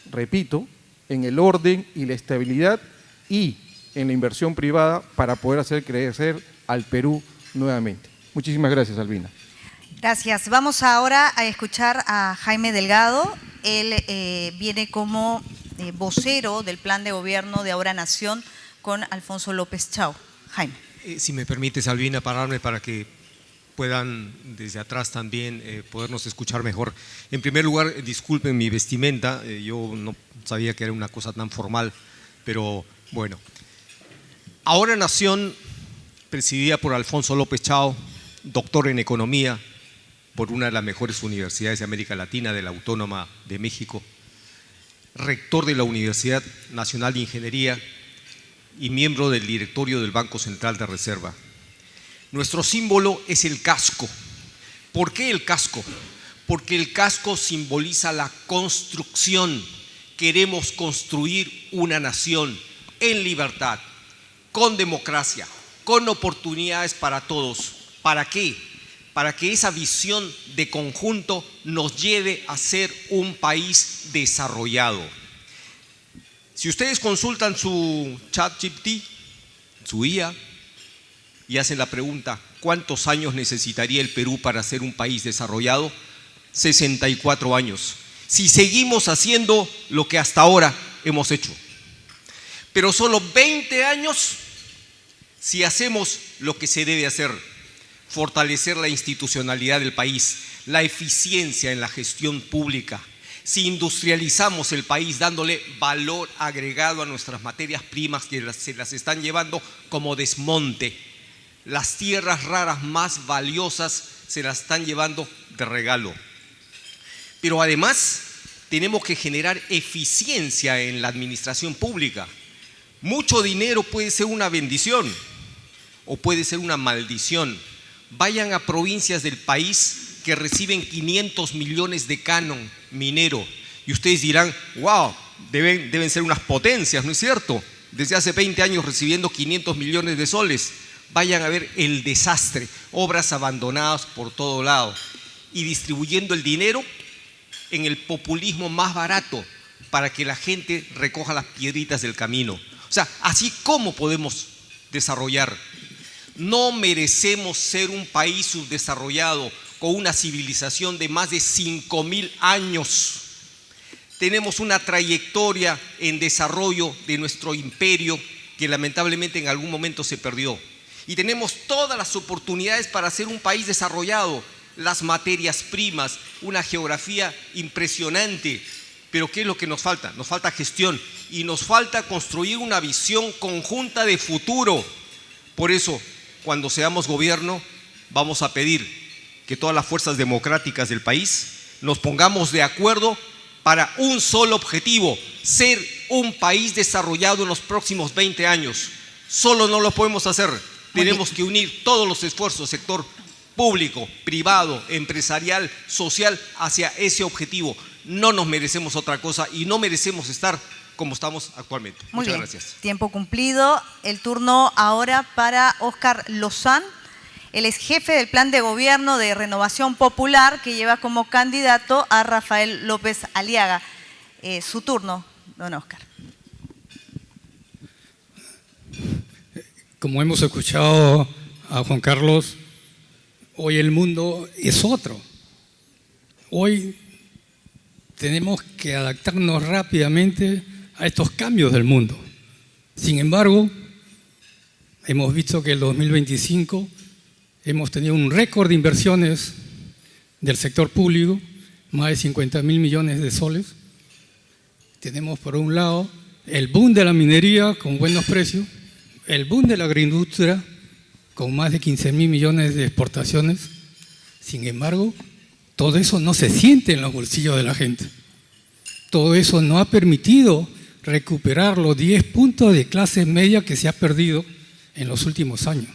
Speaker 4: repito, en el orden y la estabilidad y en la inversión privada para poder hacer crecer al Perú nuevamente. Muchísimas gracias, Albina.
Speaker 2: Gracias. Vamos ahora a escuchar a Jaime Delgado. Él viene como vocero del plan de gobierno de Ahora Nación con Alfonso López Chau. Jaime.
Speaker 5: Si me permites, Albina, pararme para que puedan desde atrás también podernos escuchar mejor. En primer lugar, disculpen mi vestimenta, yo no sabía que era una cosa tan formal, pero bueno. Ahora Nación, presidida por Alfonso López Chau, doctor en Economía por una de las mejores universidades de América Latina, de la Autónoma de México, rector de la Universidad Nacional de Ingeniería y miembro del directorio del Banco Central de Reserva. Nuestro símbolo es el casco. ¿Por qué el casco? Porque el casco simboliza la construcción. Queremos construir una nación en libertad, con democracia, con oportunidades para todos. ¿Para qué? Para que esa visión de conjunto nos lleve a ser un país desarrollado. Si ustedes consultan su ChatGPT, su IA, y hacen la pregunta, ¿cuántos años necesitaría el Perú para ser un país desarrollado? 64 años. Si seguimos haciendo lo que hasta ahora hemos hecho. Pero solo 20 años si hacemos lo que se debe hacer, fortalecer la institucionalidad del país, la eficiencia en la gestión pública. Si industrializamos el país dándole valor agregado a nuestras materias primas que se las están llevando como desmonte, las tierras raras más valiosas se las están llevando de regalo. Pero además tenemos que generar eficiencia en la administración pública. Mucho dinero puede ser una bendición o puede ser una maldición. Vayan a provincias del país que reciben 500 millones de canon minero. Y ustedes dirán, wow, deben ser unas potencias, ¿no es cierto? Desde hace 20 años recibiendo 500 millones de soles. Vayan a ver el desastre, obras abandonadas por todo lado y distribuyendo el dinero en el populismo más barato para que la gente recoja las piedritas del camino. O sea, así como podemos desarrollar. No merecemos ser un país subdesarrollado con una civilización de más de 5.000 años. Tenemos una trayectoria en desarrollo de nuestro imperio que lamentablemente en algún momento se perdió. Y tenemos todas las oportunidades para ser un país desarrollado, las materias primas, una geografía impresionante. Pero ¿qué es lo que nos falta? Nos falta gestión y nos falta construir una visión conjunta de futuro. Por eso, cuando seamos gobierno, vamos a pedir que todas las fuerzas democráticas del país nos pongamos de acuerdo para un solo objetivo: ser un país desarrollado en los próximos 20 años. Solo no lo podemos hacer. Tenemos que unir todos los esfuerzos, sector público, privado, empresarial, social, hacia ese objetivo. No nos merecemos otra cosa y no merecemos estar como estamos actualmente. Muchas gracias.
Speaker 2: Tiempo cumplido. El turno ahora para Óscar Lozán. Él es jefe del Plan de Gobierno de Renovación Popular, que lleva como candidato a Rafael López Aliaga. Su turno, don Óscar.
Speaker 6: Como hemos escuchado a Juan Carlos, hoy el mundo es otro. Hoy tenemos que adaptarnos rápidamente a estos cambios del mundo. Sin embargo, hemos visto que el 2025 hemos tenido un récord de inversiones del sector público, más de 50.000 millones de soles. Tenemos por un lado el boom de la minería con buenos precios, el boom de la agroindustria con más de 15.000 millones de exportaciones. Sin embargo, todo eso no se siente en los bolsillos de la gente. Todo eso no ha permitido recuperar los 10 puntos de clase media que se ha perdido en los últimos años.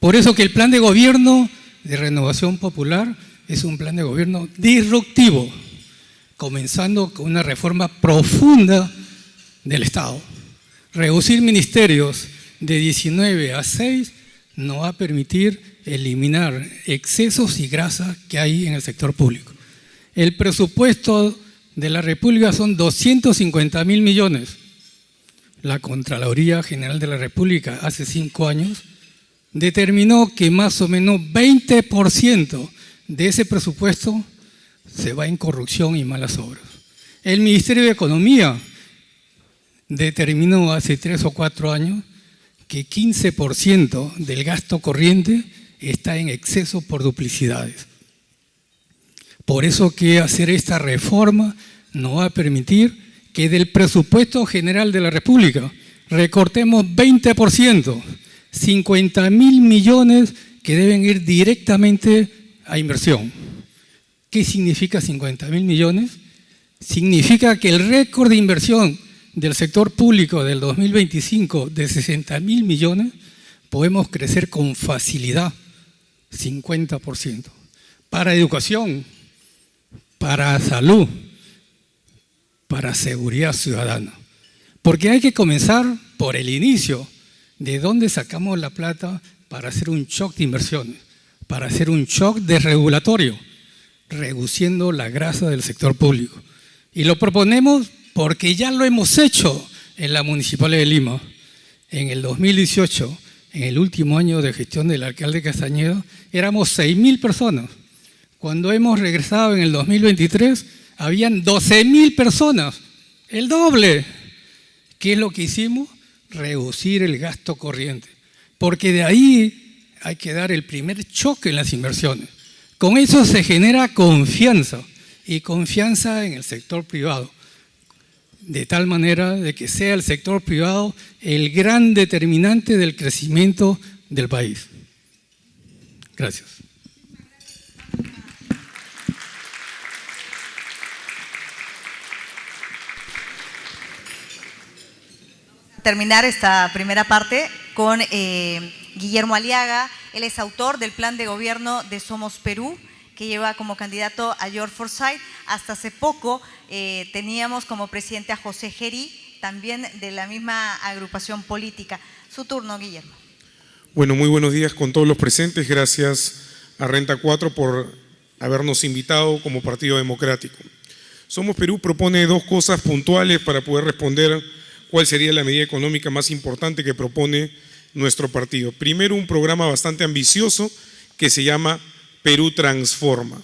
Speaker 6: Por eso que el plan de gobierno de Renovación Popular es un plan de gobierno disruptivo, comenzando con una reforma profunda del Estado. Reducir ministerios de 19 a 6 nos va a permitir eliminar excesos y grasas que hay en el sector público. El presupuesto de la República son 250.000 millones. La Contraloría General de la República hace 5 años determinó que más o menos 20% de ese presupuesto se va en corrupción y malas obras. El Ministerio de Economía determinó hace 3 o 4 años que 15% del gasto corriente está en exceso por duplicidades. Por eso que hacer esta reforma nos va a permitir que del presupuesto general de la República recortemos 20%, 50.000 millones que deben ir directamente a inversión. ¿Qué significa 50.000 millones? Significa que el récord de inversión del sector público del 2025 de 60.000 millones, podemos crecer con facilidad 50%. Para educación, para salud, para seguridad ciudadana. Porque hay que comenzar por el inicio, de dónde sacamos la plata para hacer un shock de inversiones, para hacer un shock desregulatorio, reduciendo la grasa del sector público. Y lo proponemos porque ya lo hemos hecho en la Municipalidad de Lima. En el 2018, en el último año de gestión del alcalde Castañeda, éramos 6.000 personas. Cuando hemos regresado en el 2023, habían 12.000 personas, el doble. ¿Qué es lo que hicimos? Reducir el gasto corriente, porque de ahí hay que dar el primer choque en las inversiones. Con eso se genera confianza, y confianza en el sector privado, de tal manera de que sea el sector privado el gran determinante del crecimiento del país. Gracias.
Speaker 2: Terminar esta primera parte con Guillermo Aliaga. Él es autor del Plan de Gobierno de Somos Perú que lleva como candidato a George Forsyth. Hasta hace poco teníamos como presidente a José Gerí, también de la misma agrupación política. Su turno, Guillermo.
Speaker 7: Bueno, muy buenos días con todos los presentes. Gracias a Renta 4 por habernos invitado como Partido Democrático. Somos Perú propone dos cosas puntuales para poder responder cuál sería la medida económica más importante que propone nuestro partido. Primero, un programa bastante ambicioso que se llama Perú Transforma.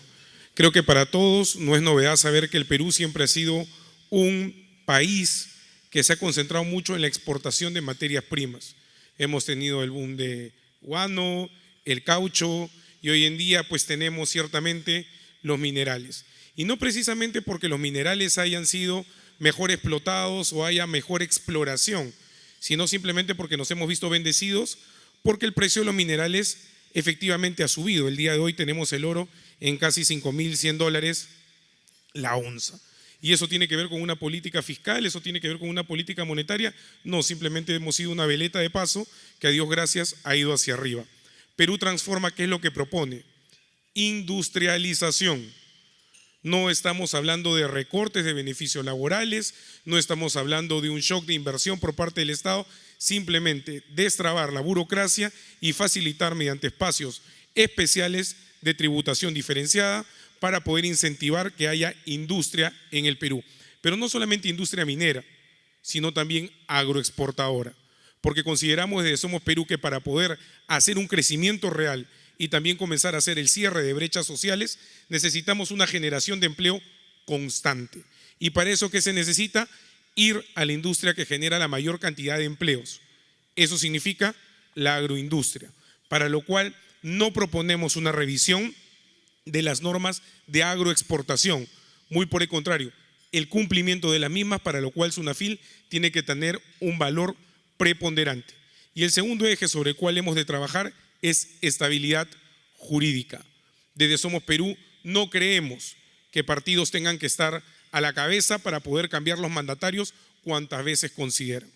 Speaker 7: Creo que para todos no es novedad saber que el Perú siempre ha sido un país que se ha concentrado mucho en la exportación de materias primas. Hemos tenido el boom de guano, el caucho y hoy en día pues tenemos ciertamente los minerales. Y no precisamente porque los minerales hayan sido mejor explotados o haya mejor exploración, sino simplemente porque nos hemos visto bendecidos porque el precio de los minerales efectivamente ha subido. El día de hoy tenemos el oro en casi $5.100 la onza. ¿Y eso tiene que ver con una política fiscal? ¿Eso tiene que ver con una política monetaria? No, simplemente hemos sido una veleta de paso que a Dios gracias ha ido hacia arriba. Perú Transforma, ¿qué es lo que propone? Industrialización. No estamos hablando de recortes de beneficios laborales, no estamos hablando de un shock de inversión por parte del Estado, simplemente destrabar la burocracia y facilitar mediante espacios especiales de tributación diferenciada para poder incentivar que haya industria en el Perú. Pero no solamente industria minera, sino también agroexportadora, porque consideramos desde Somos Perú que para poder hacer un crecimiento real y también comenzar a hacer el cierre de brechas sociales, necesitamos una generación de empleo constante. Y para eso, ¿qué se necesita? Ir a la industria que genera la mayor cantidad de empleos. Eso significa la agroindustria, para lo cual no proponemos una revisión de las normas de agroexportación. Muy por el contrario, el cumplimiento de las mismas, para lo cual SUNAFIL tiene que tener un valor preponderante. Y el segundo eje sobre el cual hemos de trabajar es estabilidad jurídica. Desde Somos Perú no creemos que partidos tengan que estar a la cabeza para poder cambiar los mandatarios cuantas veces consideran.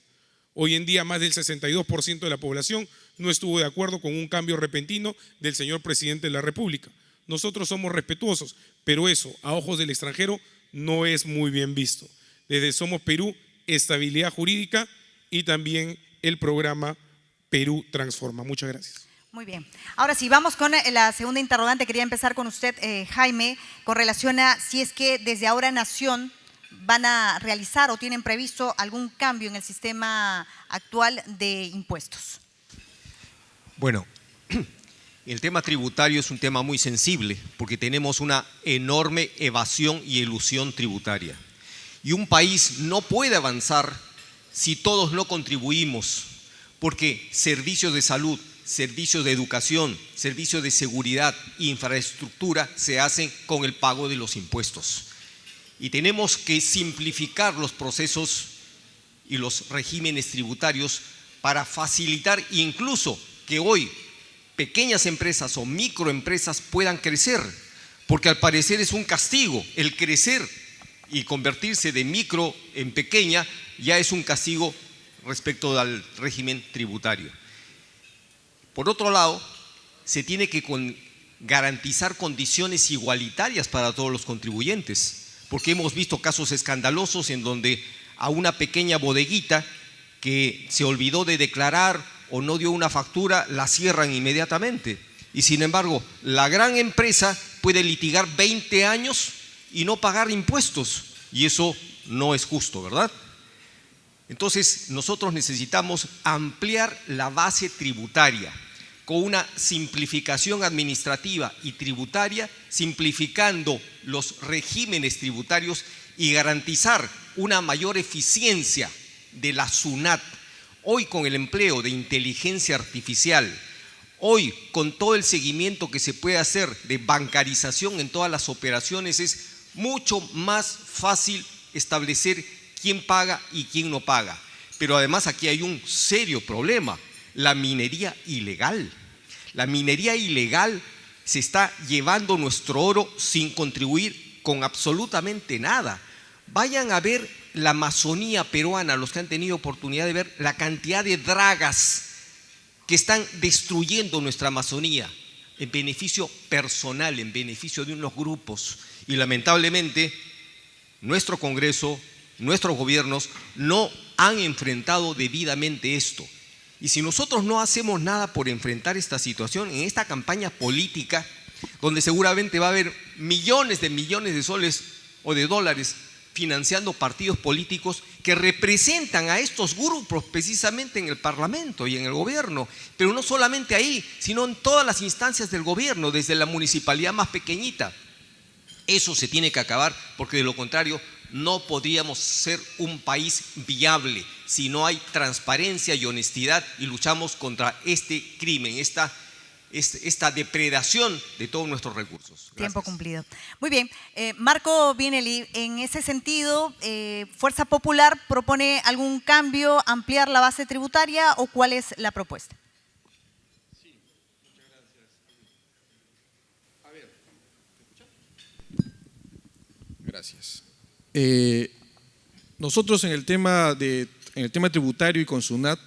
Speaker 7: Hoy en día más del 62% de la población no estuvo de acuerdo con un cambio repentino del señor presidente de la República. Nosotros somos respetuosos, pero eso a ojos del extranjero no es muy bien visto. Desde Somos Perú, estabilidad jurídica y también el programa Perú Transforma. Muchas gracias.
Speaker 2: Muy bien. Ahora sí, vamos con la segunda interrogante. Quería empezar con usted, Jaime, con relación a si es que desde ahora Nación van a realizar o tienen previsto algún cambio en el sistema actual de impuestos.
Speaker 5: Bueno, el tema tributario es un tema muy sensible porque tenemos una enorme evasión y elusión tributaria. Y un país no puede avanzar si todos no contribuimos, porque servicios de salud, servicios de educación, servicios de seguridad e infraestructura se hacen con el pago de los impuestos. Y tenemos que simplificar los procesos y los regímenes tributarios para facilitar incluso que hoy pequeñas empresas o microempresas puedan crecer, porque al parecer es un castigo el crecer y convertirse de micro en pequeña, ya es un castigo respecto al régimen tributario. Por otro lado, se tiene que garantizar condiciones igualitarias para todos los contribuyentes, porque hemos visto casos escandalosos en donde a una pequeña bodeguita que se olvidó de declarar o no dio una factura, la cierran inmediatamente. Y sin embargo, la gran empresa puede litigar 20 años y no pagar impuestos, y eso no es justo, ¿verdad? Entonces, nosotros necesitamos ampliar la base tributaria con una simplificación administrativa y tributaria, simplificando los regímenes tributarios y garantizar una mayor eficiencia de la SUNAT. Hoy con el empleo de inteligencia artificial, hoy con todo el seguimiento que se puede hacer de bancarización en todas las operaciones, es mucho más fácil establecer quién paga y quién no paga. Pero además aquí hay un serio problema: la minería ilegal. La minería ilegal se está llevando nuestro oro sin contribuir con absolutamente nada. Vayan a ver la Amazonía peruana, los que han tenido oportunidad de ver la cantidad de dragas que están destruyendo nuestra Amazonía. en beneficio personal, en beneficio de unos grupos. Y lamentablemente nuestro Congreso, nuestros gobiernos no han enfrentado debidamente esto. Y si nosotros no hacemos nada por enfrentar esta situación, en esta campaña política, donde seguramente va a haber millones de soles o de dólares financiando partidos políticos que representan a estos grupos precisamente en el Parlamento y en el gobierno, pero no solamente ahí, sino en todas las instancias del gobierno, desde la municipalidad más pequeñita. Eso se tiene que acabar, porque de lo contrario no podríamos ser un país viable si no hay transparencia y honestidad y luchamos contra este crimen, esta depredación de todos nuestros recursos. Gracias.
Speaker 2: Tiempo cumplido. Muy bien. Marco Binelli, en ese sentido, ¿Fuerza Popular propone algún cambio, ampliar la base tributaria o cuál es la propuesta?
Speaker 4: Sí, muchas gracias. A ver, ¿me escucha? Gracias. Nosotros en el tema tributario y con SUNAT,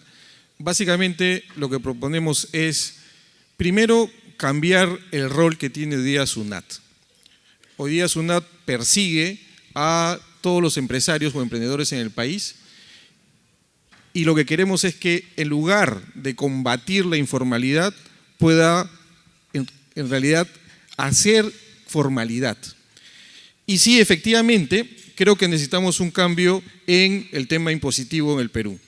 Speaker 4: básicamente lo que proponemos es, primero, cambiar el rol que tiene hoy día SUNAT. Hoy día SUNAT persigue a todos los empresarios o emprendedores en el país y lo que queremos es que en lugar de combatir la informalidad pueda en realidad hacer formalidad. Y sí, efectivamente, creo que necesitamos un cambio en el tema impositivo en el Perú.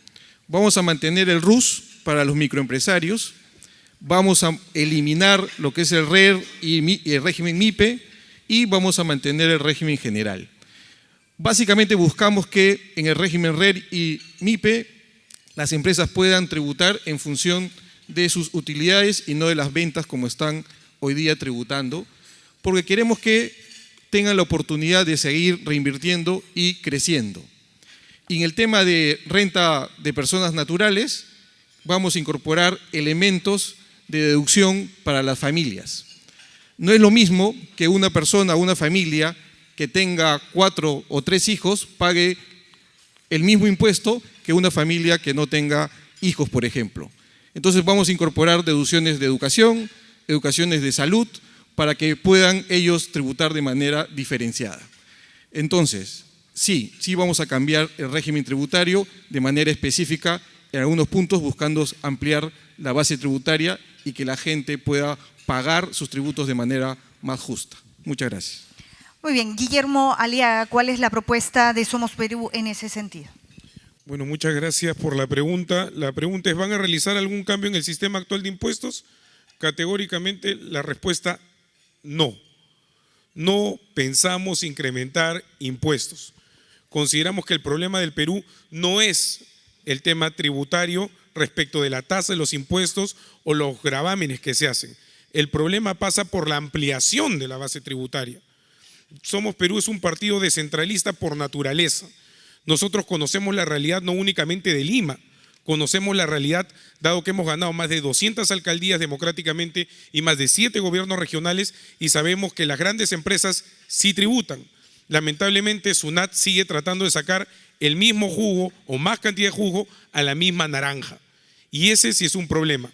Speaker 4: Vamos a mantener el RUS para los microempresarios, vamos a eliminar lo que es el RER y el régimen MIPE y vamos a mantener el régimen general. Básicamente buscamos que en el régimen RER y MIPE las empresas puedan tributar en función de sus utilidades y no de las ventas como están hoy día tributando, porque queremos que tengan la oportunidad de seguir reinvirtiendo y creciendo. Y en el tema de renta de personas naturales, vamos a incorporar elementos de deducción para las familias. No es lo mismo que una persona, una familia que tenga 4 o 3 hijos pague el mismo impuesto que una familia que no tenga hijos, por ejemplo. Entonces vamos a incorporar deducciones de educación, educaciones de salud, para que puedan ellos tributar de manera diferenciada. Entonces, sí vamos a cambiar el régimen tributario de manera específica en algunos puntos, buscando ampliar la base tributaria y que la gente pueda pagar sus tributos de manera más justa. Muchas gracias.
Speaker 2: Muy bien. Guillermo Aliaga, ¿cuál es la propuesta de Somos Perú en ese sentido?
Speaker 7: Bueno, muchas gracias por la pregunta. La pregunta es, ¿van a realizar algún cambio en el sistema actual de impuestos? Categóricamente la respuesta no. No pensamos incrementar impuestos. Consideramos que el problema del Perú no es el tema tributario respecto de la tasa de los impuestos o los gravámenes que se hacen. El problema pasa por la ampliación de la base tributaria. Somos Perú es un partido descentralista por naturaleza. Nosotros conocemos la realidad no únicamente de Lima, conocemos la realidad, dado que hemos ganado más de 200 alcaldías democráticamente y más de 7 gobiernos regionales y sabemos que las grandes empresas sí tributan. Lamentablemente, SUNAT sigue tratando de sacar el mismo jugo o más cantidad de jugo a la misma naranja. Y ese sí es un problema.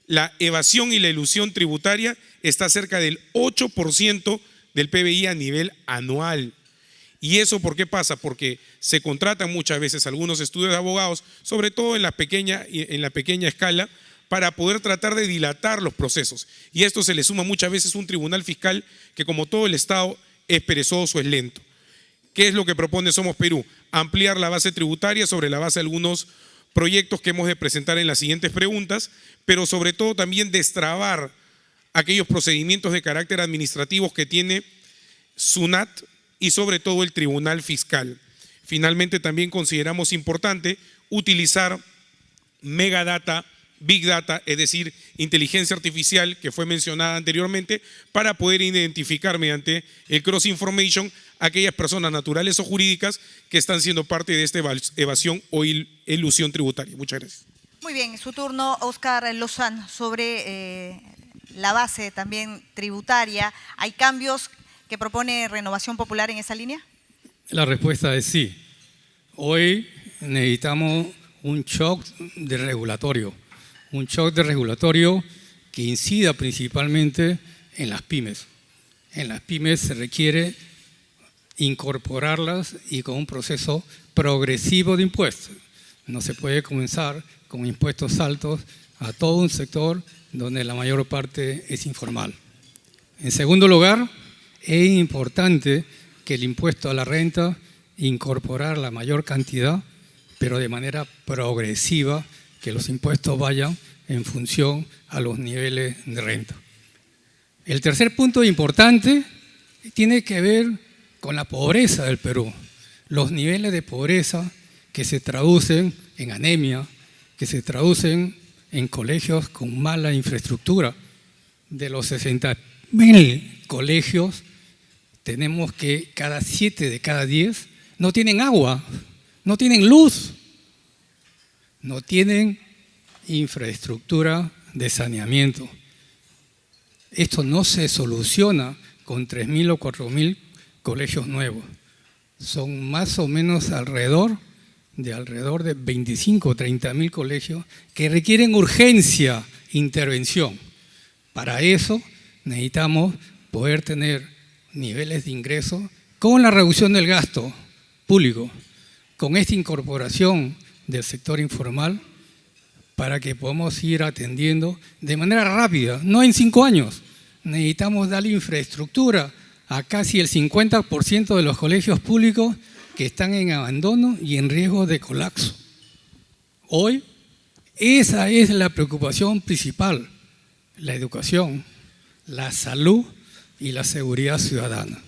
Speaker 7: La evasión y la elusión tributaria está cerca del 8% del PBI a nivel anual. ¿Y eso por qué pasa? Porque se contratan muchas veces algunos estudios de abogados, sobre todo en la pequeña escala, para poder tratar de dilatar los procesos. Y a esto se le suma muchas veces un tribunal fiscal que, como todo el Estado, es perezoso, es lento. ¿Qué es lo que propone Somos Perú? Ampliar la base tributaria sobre la base de algunos proyectos que hemos de presentar en las siguientes preguntas, pero sobre todo también destrabar aquellos procedimientos de carácter administrativo que tiene SUNAT y sobre todo el Tribunal Fiscal. Finalmente, también consideramos importante utilizar megadata, big data, es decir, inteligencia artificial que fue mencionada anteriormente, para poder identificar mediante el cross information aquellas personas naturales o jurídicas que están siendo parte de esta evasión o elusión tributaria. Muchas gracias.
Speaker 2: Muy bien, su turno, Oscar Lozano, sobre la base también tributaria. ¿Hay cambios que propone Renovación Popular en esa línea?
Speaker 6: La respuesta es sí. Hoy necesitamos un shock de regulatorio que incida principalmente en las pymes. En las pymes se requiere incorporarlas y con un proceso progresivo de impuestos. No se puede comenzar con impuestos altos a todo un sector donde la mayor parte es informal. En segundo lugar, es importante que el impuesto a la renta incorporar la mayor cantidad, pero de manera progresiva, que los impuestos vayan en función a los niveles de renta. El tercer punto importante tiene que ver con la pobreza del Perú. Los niveles de pobreza que se traducen en anemia, que se traducen en colegios con mala infraestructura. De los 60.000 colegios, tenemos que 7 de cada 10 no tienen agua, no tienen luz, no tienen infraestructura de saneamiento. Esto no se soluciona con 3.000 o 4.000 colegios nuevos. Son más o menos alrededor de 25 o 30.000 colegios que requieren urgencia, intervención. Para eso necesitamos poder tener niveles de ingresos con la reducción del gasto público, con esta incorporación del sector informal, para que podamos ir atendiendo de manera rápida, no en 5 años. Necesitamos darle infraestructura a casi el 50% de los colegios públicos que están en abandono y en riesgo de colapso. Hoy, esa es la preocupación principal, la educación, la salud y la seguridad ciudadana.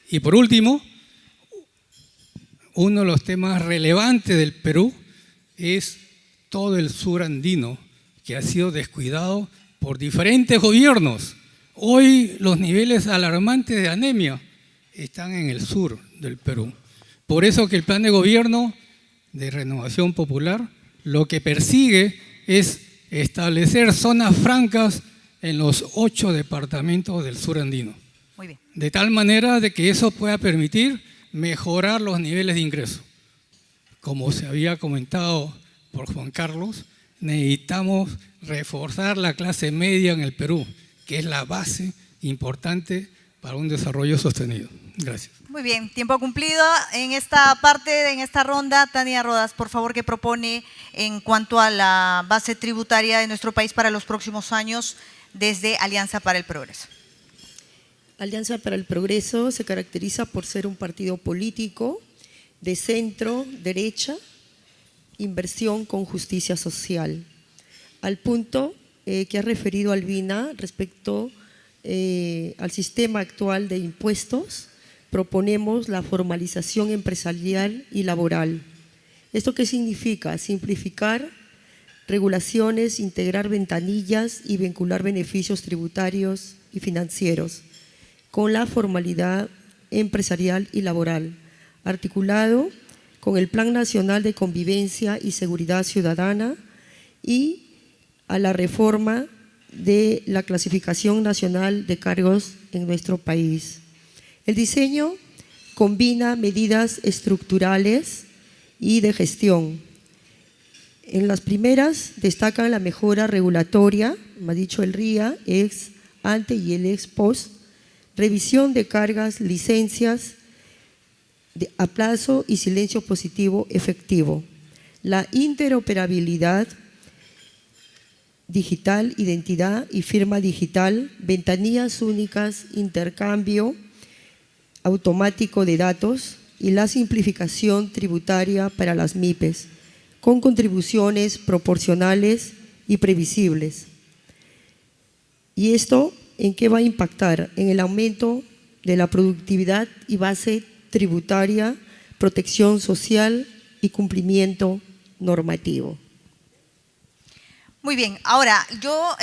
Speaker 6: Y por último, uno de los temas relevantes del Perú es todo el sur andino, que ha sido descuidado por diferentes gobiernos. Hoy los niveles alarmantes de anemia están en el sur del Perú. Por eso que el plan de gobierno de Renovación Popular lo que persigue es establecer zonas francas en los 8 departamentos del sur andino.
Speaker 2: Muy bien.
Speaker 6: De tal manera de que eso pueda permitir mejorar los niveles de ingreso. Como se había comentado por Juan Carlos, necesitamos reforzar la clase media en el Perú, que es la base importante para un desarrollo sostenido. Gracias.
Speaker 2: Muy bien, tiempo cumplido. En esta parte, en esta ronda, Tania Rodas, por favor, ¿qué propone en cuanto a la base tributaria de nuestro país para los próximos años desde Alianza para el Progreso?
Speaker 3: Alianza para el Progreso se caracteriza por ser un partido político de centro, derecha, inversión con justicia social. Al punto que ha referido Albina respecto al sistema actual de impuestos, proponemos la formalización empresarial y laboral. ¿Esto qué significa? Simplificar regulaciones, integrar ventanillas y vincular beneficios tributarios y financieros con la formalidad empresarial y laboral, articulado con el Plan Nacional de Convivencia y Seguridad Ciudadana y a la reforma de la clasificación nacional de cargos en nuestro país. El diseño combina medidas estructurales y de gestión. En las primeras destacan la mejora regulatoria, me ha dicho el RIA, ex ante y el ex post, revisión de cargas, licencias, a plazo y silencio positivo efectivo. La interoperabilidad digital, identidad y firma digital, ventanillas únicas, intercambio automático de datos y la simplificación tributaria para las MIPES, con contribuciones proporcionales y previsibles. ¿Y esto en qué va a impactar? En el aumento de la productividad y base tributaria, protección social y cumplimiento normativo.
Speaker 2: Muy bien, ahora yo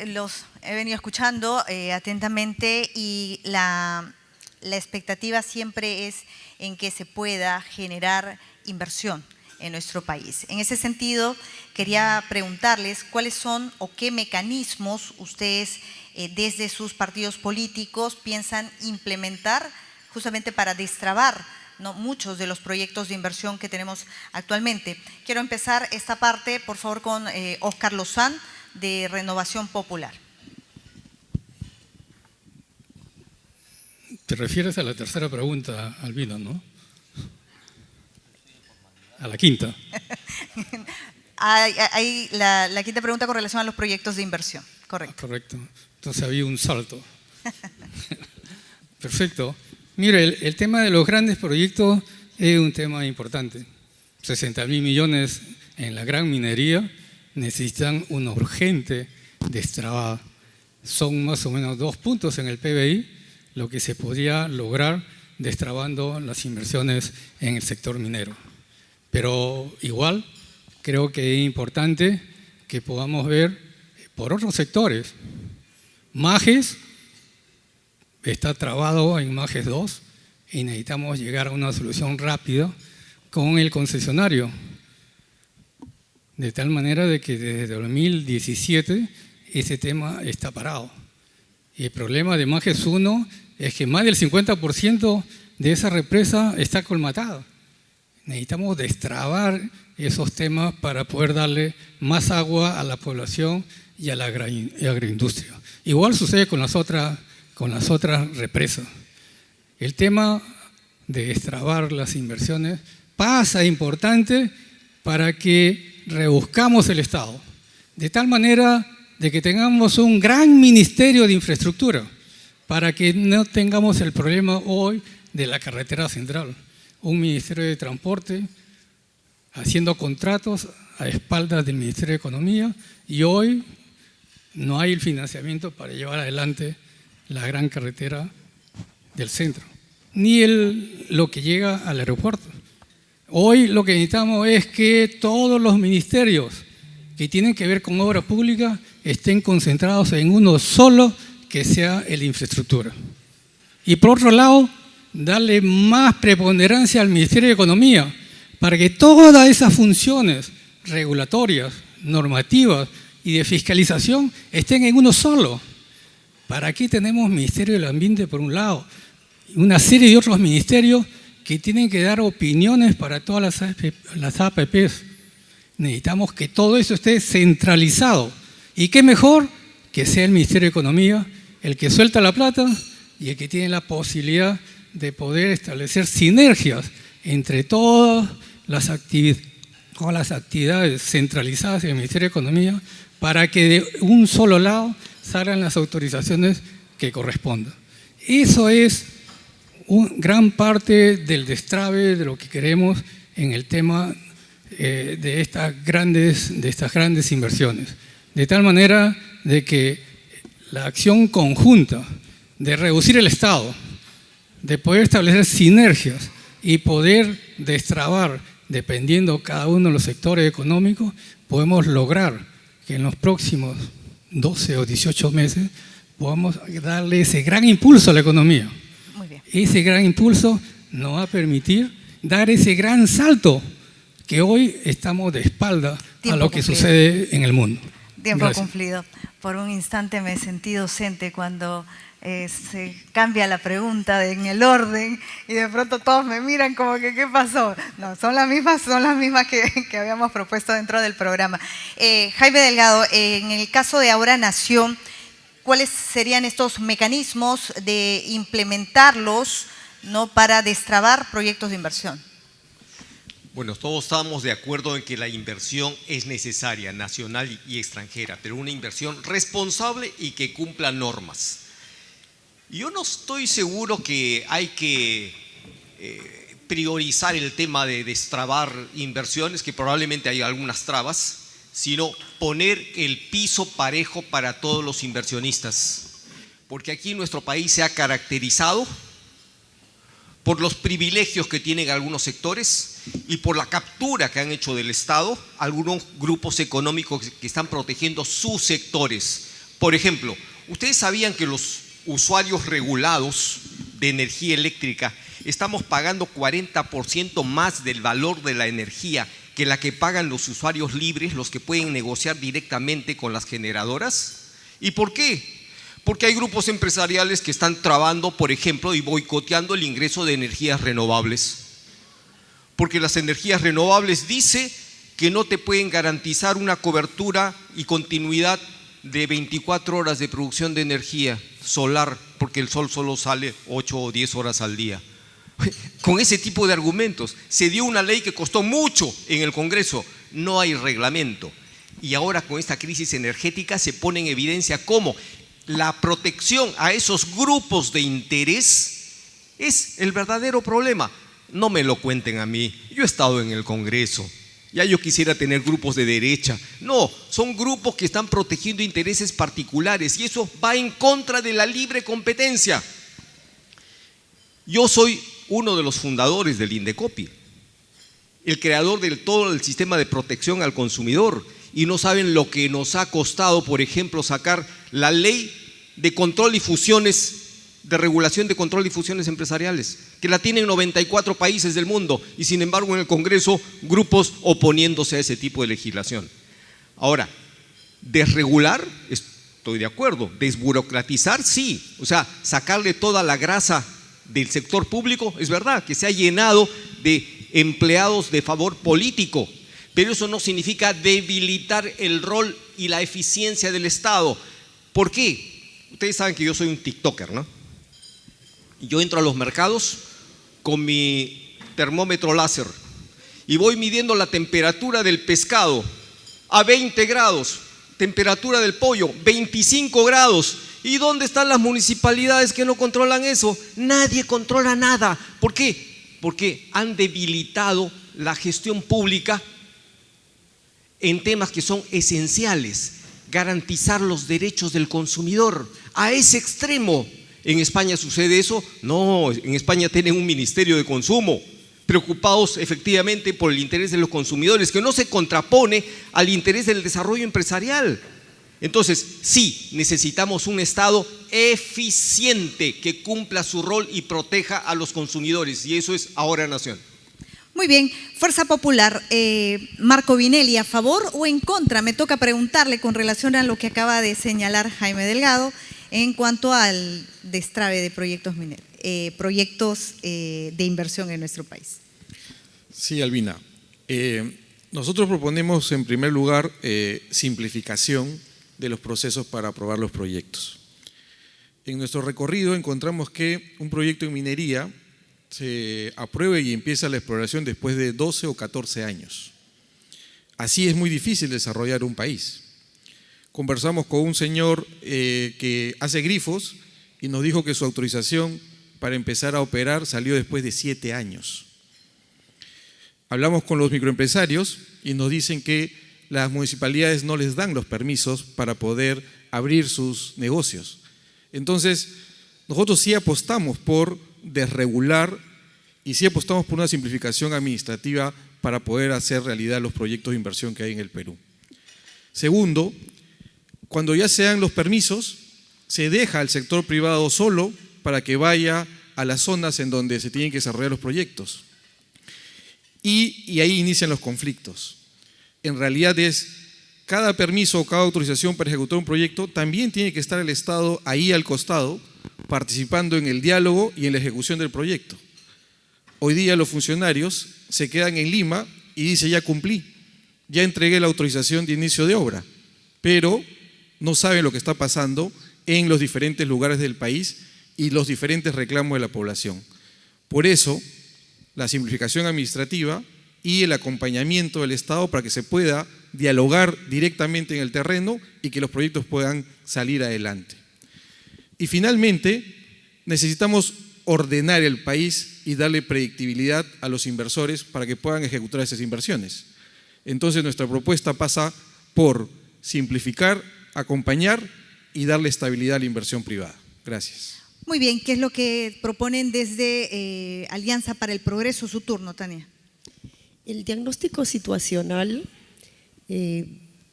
Speaker 2: los he venido escuchando atentamente y la expectativa siempre es en que se pueda generar inversión en nuestro país. En ese sentido, quería preguntarles cuáles son o qué mecanismos ustedes desde sus partidos políticos piensan implementar justamente para destrabar, ¿no?, muchos de los proyectos de inversión que tenemos actualmente. Quiero empezar esta parte, por favor, con Óscar Lozán, de Renovación Popular.
Speaker 6: Te refieres a la tercera pregunta, Albina, ¿no? A la quinta.
Speaker 2: La quinta pregunta con relación a los proyectos de inversión, correcto.
Speaker 6: Correcto. Entonces había un salto. Perfecto. Mire, el tema de los grandes proyectos es un tema importante. 60.000 millones en la gran minería necesitan una urgente destrabada. Son más o menos 2 puntos en el PBI lo que se podría lograr destrabando las inversiones en el sector minero. Pero igual creo que es importante que podamos ver por otros sectores. Majes está trabado en Majes 2 y necesitamos llegar a una solución rápida con el concesionario. De tal manera de que desde 2017 ese tema está parado. Y el problema de Majes 1 es que más del 50% de esa represa está colmatada. Necesitamos destrabar esos temas para poder darle más agua a la población y a la agroindustria. Igual sucede con las otras represas. El tema de destrabar las inversiones pasa importante para que rebuscamos el Estado, de tal manera de que tengamos un gran ministerio de infraestructura, para que no tengamos el problema hoy de la carretera central. Un ministerio de transporte haciendo contratos a espaldas del Ministerio de Economía y hoy no hay el financiamiento para llevar adelante la gran carretera del centro, ni lo que llega al aeropuerto. Hoy lo que necesitamos es que todos los ministerios que tienen que ver con obra pública estén concentrados en uno solo, que sea el de infraestructura. Y por otro lado, darle más preponderancia al Ministerio de Economía para que todas esas funciones regulatorias, normativas y de fiscalización estén en uno solo. Para aquí tenemos Ministerio del Ambiente por un lado, y una serie de otros ministerios que tienen que dar opiniones para todas las APPs. Necesitamos que todo eso esté centralizado. ¿Y qué mejor que sea el Ministerio de Economía el que suelta la plata y el que tiene la posibilidad de poder establecer sinergias entre todas las actividades centralizadas en el Ministerio de Economía para que de un solo lado salgan las autorizaciones que correspondan? Eso es gran parte del destrabe de lo que queremos en el tema de estas grandes inversiones. De tal manera de que la acción conjunta de reducir el Estado, de poder establecer sinergias y poder destrabar, dependiendo cada uno de los sectores económicos, podemos lograr que en los próximos 12 o 18 meses podamos darle ese gran impulso a la economía.
Speaker 2: Muy bien.
Speaker 6: Ese gran impulso nos va a permitir dar ese gran salto que hoy estamos de espalda a lo que sucede en el mundo.
Speaker 2: Tiempo
Speaker 6: Gracias.
Speaker 2: cumplido. Por un instante me sentí docente cuando se cambia la pregunta en el orden y de pronto todos me miran como que ¿qué pasó? No, son las mismas que habíamos propuesto dentro del programa. Jaime Delgado, en el caso de Ahora Nación, ¿cuáles serían estos mecanismos de implementarlos, ¿no?, para destrabar proyectos de inversión?
Speaker 5: Bueno, todos estamos de acuerdo en que la inversión es necesaria, nacional y extranjera, pero una inversión responsable y que cumpla normas. Yo no estoy seguro que hay que priorizar el tema de destrabar inversiones, que probablemente hay algunas trabas, sino poner el piso parejo para todos los inversionistas. Porque aquí nuestro país se ha caracterizado por los privilegios que tienen algunos sectores y por la captura que han hecho del Estado algunos grupos económicos que están protegiendo sus sectores. Por ejemplo, ¿ustedes sabían que los usuarios regulados de energía eléctrica estamos pagando 40% más del valor de la energía que la que pagan los usuarios libres, los que pueden negociar directamente con las generadoras? ¿Y por qué? Porque hay grupos empresariales que están trabando, por ejemplo, y boicoteando el ingreso de energías renovables. Porque las energías renovables dice que no te pueden garantizar una cobertura y continuidad de 24 horas de producción de energía solar, porque el sol solo sale 8 o 10 horas al día. Con ese tipo de argumentos se dio una ley que costó mucho en el Congreso, no hay reglamento. Y ahora con esta crisis energética se pone en evidencia cómo la protección a esos grupos de interés es el verdadero problema. No me lo cuenten a mí, yo he estado en el Congreso, ya yo quisiera tener grupos de derecha. No, son grupos que están protegiendo intereses particulares y eso va en contra de la libre competencia. Yo soy uno de los fundadores del Indecopi, el creador de todo el sistema de protección al consumidor, y no saben lo que nos ha costado, por ejemplo, sacar la ley de control y fusiones, de regulación de control y fusiones empresariales, que la tienen 94 países del mundo y sin embargo en el Congreso grupos oponiéndose a ese tipo de legislación. Ahora, desregular, estoy de acuerdo, desburocratizar sí, o sea, sacarle toda la grasa del sector público, es verdad que se ha llenado de empleados de favor político, pero eso no significa debilitar el rol y la eficiencia del Estado. ¿Por qué? Ustedes saben que yo soy un TikToker, ¿no? Yo entro a los mercados con mi termómetro láser y voy midiendo la temperatura del pescado a 20 grados, temperatura del pollo 25 grados. ¿Y dónde están las municipalidades que no controlan eso? Nadie controla nada. ¿Por qué? Porque han debilitado la gestión pública en temas que son esenciales, garantizar los derechos del consumidor. A ese extremo. ¿En España sucede eso? No, en España tienen un ministerio de consumo, preocupados efectivamente por el interés de los consumidores, que no se contrapone al interés del desarrollo empresarial. Entonces, sí, necesitamos un Estado eficiente que cumpla su rol y proteja a los consumidores, y eso es Ahora Nación.
Speaker 2: Muy bien, Fuerza Popular, Marco Vinelli, ¿a favor o en contra? Me toca preguntarle con relación a lo que acaba de señalar Jaime Delgado en cuanto al destrave de proyectos mineros, proyectos de inversión en nuestro país.
Speaker 4: Sí, Albina. Nosotros proponemos en primer lugar simplificación de los procesos para aprobar los proyectos. En nuestro recorrido encontramos que un proyecto en minería se apruebe y empieza la exploración después de 12 o 14 años. Así es muy difícil desarrollar un país. Conversamos con un señor que hace grifos y nos dijo que su autorización para empezar a operar salió después de 7 años. Hablamos con los microempresarios y nos dicen que las municipalidades no les dan los permisos para poder abrir sus negocios. Entonces, nosotros sí apostamos por desregular y sí apostamos por una simplificación administrativa para poder hacer realidad los proyectos de inversión que hay en el Perú. Segundo, cuando ya se dan los permisos, se deja al sector privado solo para que vaya a las zonas en donde se tienen que desarrollar los proyectos. Y ahí inician los conflictos. En realidad cada permiso o cada autorización para ejecutar un proyecto también tiene que estar el Estado ahí al costado, participando en el diálogo y en la ejecución del proyecto. Hoy día los funcionarios se quedan en Lima y dicen: ya cumplí, ya entregué la autorización de inicio de obra, pero no saben lo que está pasando en los diferentes lugares del país y los diferentes reclamos de la población. Por eso, la simplificación administrativa y el acompañamiento del Estado para que se pueda dialogar directamente en el terreno y que los proyectos puedan salir adelante. Y finalmente, necesitamos ordenar el país y darle predictibilidad a los inversores para que puedan ejecutar esas inversiones. Entonces, nuestra propuesta pasa por simplificar, acompañar y darle estabilidad a la inversión privada. Gracias.
Speaker 2: Muy bien, ¿qué es lo que proponen desde Alianza para el Progreso? Su turno, Tania.
Speaker 3: El diagnóstico situacional,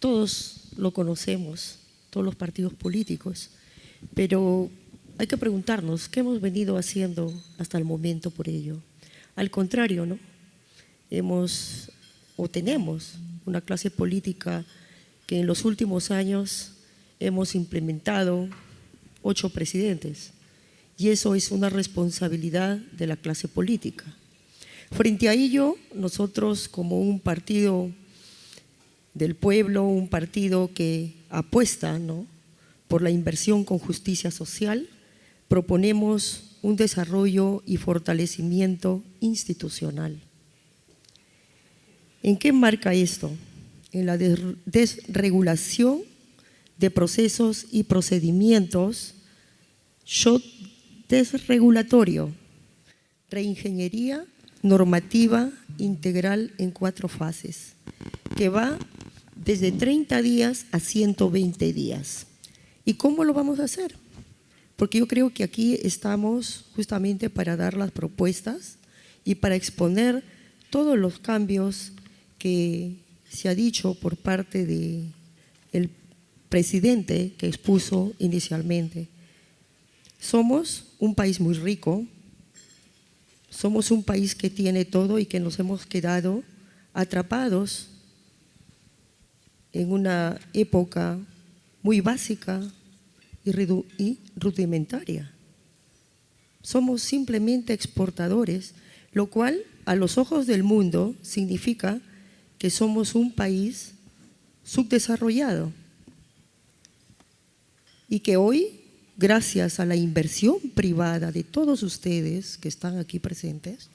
Speaker 3: todos lo conocemos, todos los partidos políticos, pero hay que preguntarnos qué hemos venido haciendo hasta el momento por ello. Al contrario, ¿no? Tenemos una clase política que en los últimos años hemos implementado 8 presidentes, y eso es una responsabilidad de la clase política. Frente a ello, nosotros como un partido del pueblo, un partido que apuesta, ¿no?, por la inversión con justicia social, proponemos un desarrollo y fortalecimiento institucional. ¿En qué marca esto? En la desregulación de procesos y procedimientos, shock desregulatorio, reingeniería normativa integral en 4 fases, que va desde 30 días a 120 días. ¿Y cómo lo vamos a hacer? Porque yo creo que aquí estamos justamente para dar las propuestas y para exponer todos los cambios que se ha dicho por parte del presidente que expuso inicialmente. Somos un país muy rico, somos un país que tiene todo y que nos hemos quedado atrapados en una época muy básica y rudimentaria. Somos simplemente exportadores, lo cual a los ojos del mundo significa que somos un país subdesarrollado y que hoy, gracias a la inversión privada de todos ustedes que están aquí presentes,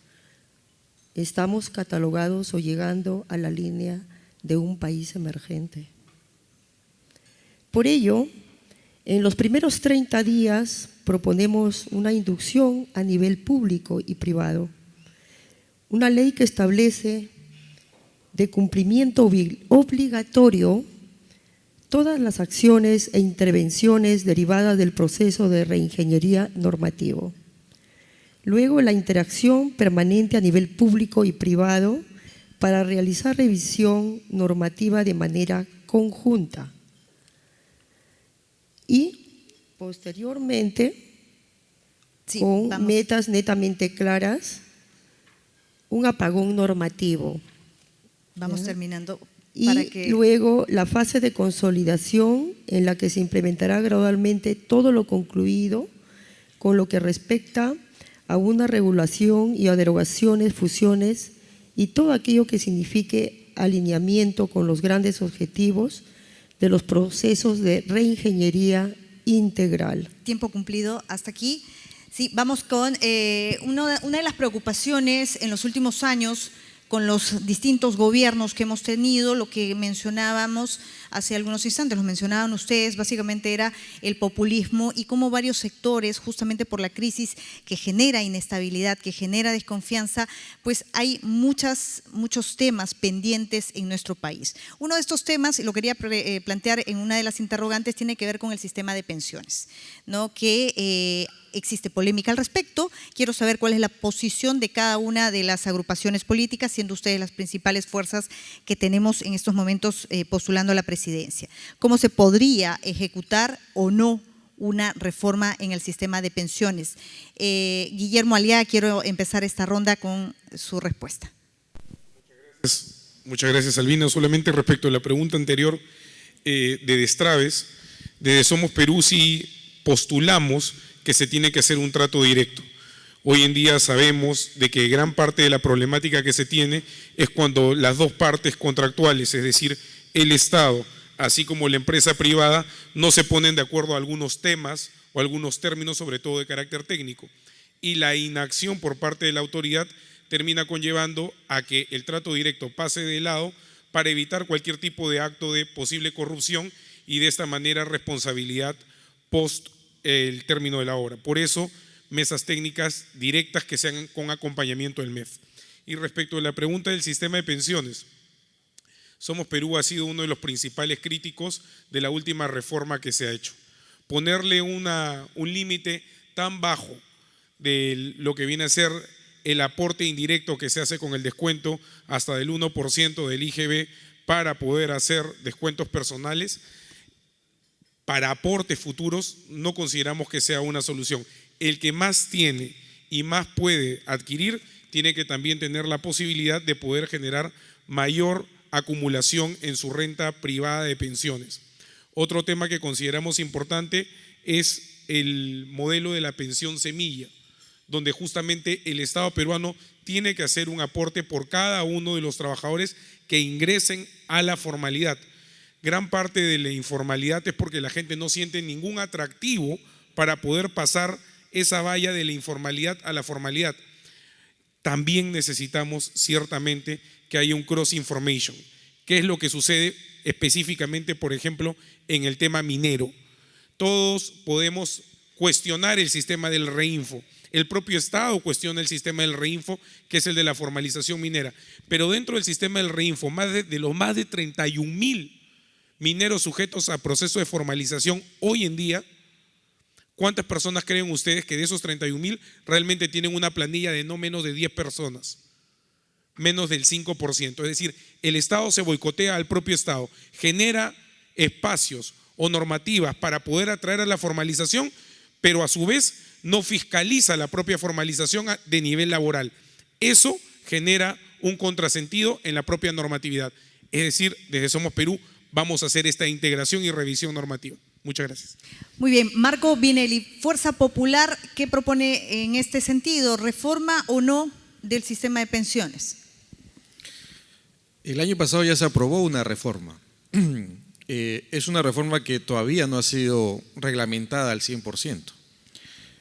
Speaker 3: estamos catalogados o llegando a la línea de un país emergente. Por ello, en los primeros 30 días proponemos una inducción a nivel público y privado, una ley que establece de cumplimiento obligatorio todas las acciones e intervenciones derivadas del proceso de reingeniería normativo. Luego, la interacción permanente a nivel público y privado para realizar revisión normativa de manera conjunta. Y posteriormente, con metas netamente claras, un apagón normativo.
Speaker 2: Vamos terminando.
Speaker 3: Y luego la fase de consolidación en la que se implementará gradualmente todo lo concluido con lo que respecta a una regulación y a derogaciones, fusiones y todo aquello que signifique alineamiento con los grandes objetivos de los procesos de reingeniería integral.
Speaker 2: Tiempo cumplido hasta aquí. Sí, vamos con una de las preocupaciones en los últimos años con los distintos gobiernos que hemos tenido, lo que mencionábamos hace algunos instantes, lo mencionaban ustedes, básicamente era el populismo y cómo varios sectores, justamente por la crisis que genera inestabilidad, que genera desconfianza, pues hay muchos temas pendientes en nuestro país. Uno de estos temas, y lo quería plantear en una de las interrogantes, tiene que ver con el sistema de pensiones, ¿no?, que existe polémica al respecto. Quiero saber cuál es la posición de cada una de las agrupaciones políticas, siendo ustedes las principales fuerzas que tenemos en estos momentos postulando a la presidencia. ¿Cómo se podría ejecutar o no una reforma en el sistema de pensiones? Guillermo Aliaga, quiero empezar esta ronda con su respuesta.
Speaker 7: Muchas gracias, Albina. Solamente respecto a la pregunta anterior de destraves, desde Somos Perú sí postulamos que se tiene que hacer un trato directo. Hoy en día sabemos de que gran parte de la problemática que se tiene es cuando las dos partes contractuales, es decir, el Estado, así como la empresa privada, no se ponen de acuerdo a algunos temas o algunos términos, sobre todo de carácter técnico. Y la inacción por parte de la autoridad termina conllevando a que el trato directo pase de lado para evitar cualquier tipo de acto de posible corrupción y de esta manera responsabilidad post el término de la obra. Por eso, mesas técnicas directas que sean con acompañamiento del MEF. Y respecto a la pregunta del sistema de pensiones, Somos Perú ha sido uno de los principales críticos de la última reforma que se ha hecho. Ponerle un límite tan bajo de lo que viene a ser el aporte indirecto que se hace con el descuento hasta del 1% del IGB para poder hacer descuentos personales, para aportes futuros, no consideramos que sea una solución. El que más tiene y más puede adquirir, tiene que también tener la posibilidad de poder generar mayor acumulación en su renta privada de pensiones. Otro tema que consideramos importante es el modelo de la pensión semilla, donde justamente el Estado peruano tiene que hacer un aporte por cada uno de los trabajadores que ingresen a la formalidad. Gran parte de la informalidad es porque la gente no siente ningún atractivo para poder pasar esa valla de la informalidad a la formalidad. También necesitamos ciertamente que haya un cross information. ¿Qué es lo que sucede específicamente, por ejemplo, en el tema minero? Todos podemos cuestionar el sistema del Reinfo. El propio Estado cuestiona el sistema del Reinfo, que es el de la formalización minera. Pero dentro del sistema del Reinfo, de los más de 31.000 mineros sujetos a proceso de formalización hoy en día, ¿cuántas personas creen ustedes que de esos 31.000 realmente tienen una planilla de no menos de 10 personas? Menos del 5%. Es decir, el Estado se boicotea al propio Estado, genera espacios o normativas para poder atraer a la formalización, pero a su vez no fiscaliza la propia formalización de nivel laboral. Eso genera un contrasentido en la propia normatividad. Es decir, desde Somos Perú vamos a hacer esta integración y revisión normativa. Muchas gracias.
Speaker 2: Muy bien, Marco Vinelli, Fuerza Popular, ¿qué propone en este sentido? ¿Reforma o no del sistema de pensiones?
Speaker 4: El año pasado ya se aprobó una reforma. Es una reforma que todavía no ha sido reglamentada al 100%.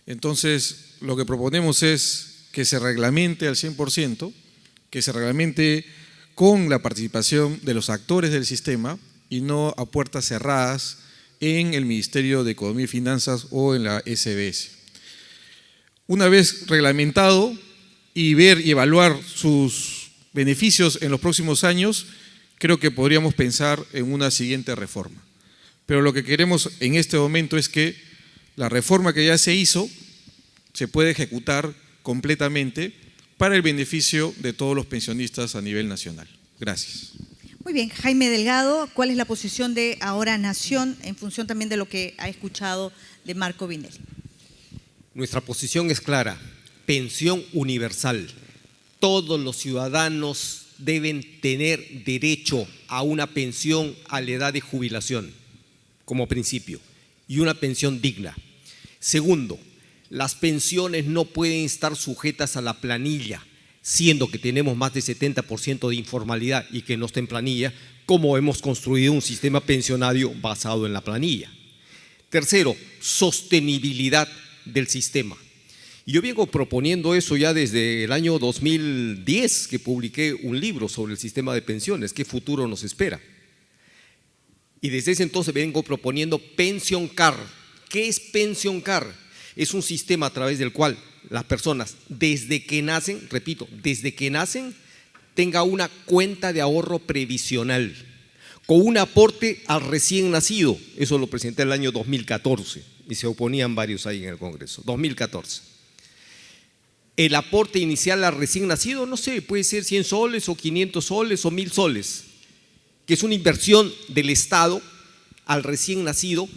Speaker 4: Entonces, lo que proponemos es que se reglamente al 100%, que se reglamente con la participación de los actores del sistema y no a puertas cerradas en el Ministerio de Economía y Finanzas o en la SBS. Una vez reglamentado y ver y evaluar sus beneficios en los próximos años, creo que podríamos pensar en una siguiente reforma. Pero lo que queremos en este momento es que la reforma que ya se hizo se puede ejecutar completamente para el beneficio de todos los pensionistas a nivel nacional. Gracias.
Speaker 2: Muy bien, Jaime Delgado, ¿cuál es la posición de Ahora Nación en función también de lo que ha escuchado de Marco Vinelli?
Speaker 5: Nuestra posición es clara: pensión universal. Todos los ciudadanos deben tener derecho a una pensión a la edad de jubilación, como principio, y una pensión digna. Segundo, las pensiones no pueden estar sujetas a la planilla, siendo que tenemos más de 70% de informalidad y que no está en planilla, como hemos construido un sistema pensionario basado en la planilla. Tercero, sostenibilidad del sistema. Y yo vengo proponiendo eso ya desde el año 2010, que publiqué un libro sobre el sistema de pensiones, qué futuro nos espera. Y desde ese entonces vengo proponiendo Pension Car. ¿Qué es Pension Car? Es un sistema a través del cual las personas desde que nacen, repito, desde que nacen, tenga una cuenta de ahorro previsional con un aporte al recién nacido. Eso lo presenté el año 2014 y se oponían varios ahí en el Congreso, 2014. El aporte inicial al recién nacido, no sé, puede ser 100 soles o 500 soles o 1000 soles, que es una inversión del Estado al recién nacido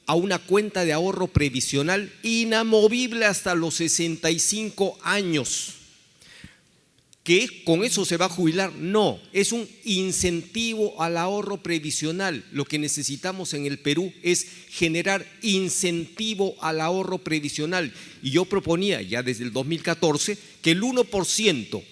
Speaker 5: a una cuenta de ahorro previsional inamovible hasta los 65 años. ¿Que con eso se va a jubilar? No, es un incentivo al ahorro previsional. Lo que necesitamos en el Perú es generar incentivo al ahorro previsional. Y yo proponía ya desde el 2014 que el 1%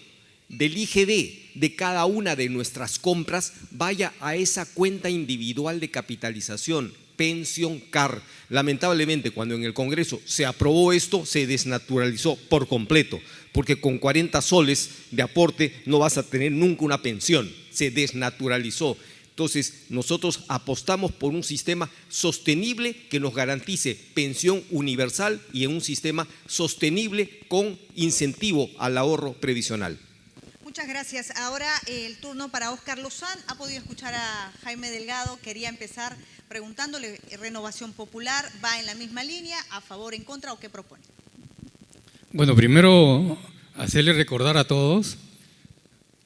Speaker 5: del IGB de cada una de nuestras compras vaya a esa cuenta individual de capitalización, Pension Car. Lamentablemente, cuando en el Congreso se aprobó esto, se desnaturalizó por completo, porque con 40 soles de aporte no vas a tener nunca una pensión, se desnaturalizó. Entonces, nosotros apostamos por un sistema sostenible que nos garantice pensión universal y en un sistema sostenible con incentivo al ahorro previsional.
Speaker 2: Muchas gracias. Ahora el turno para Óscar Lozán. Ha podido escuchar a Jaime Delgado. Quería empezar preguntándole, Renovación Popular, ¿va en la misma línea, a favor, en contra o qué propone?
Speaker 6: Bueno, primero hacerle recordar a todos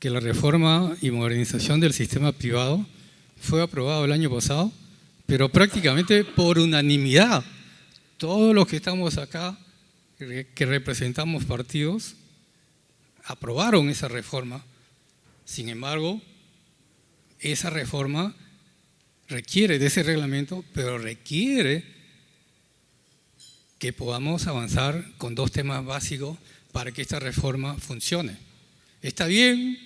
Speaker 6: que la reforma y modernización del sistema privado fue aprobado el año pasado, pero prácticamente por unanimidad. Todos los que estamos acá, que representamos partidos, aprobaron esa reforma. Sin embargo, esa reforma requiere de ese reglamento, pero requiere que podamos avanzar con dos temas básicos para que esta reforma funcione. Está bien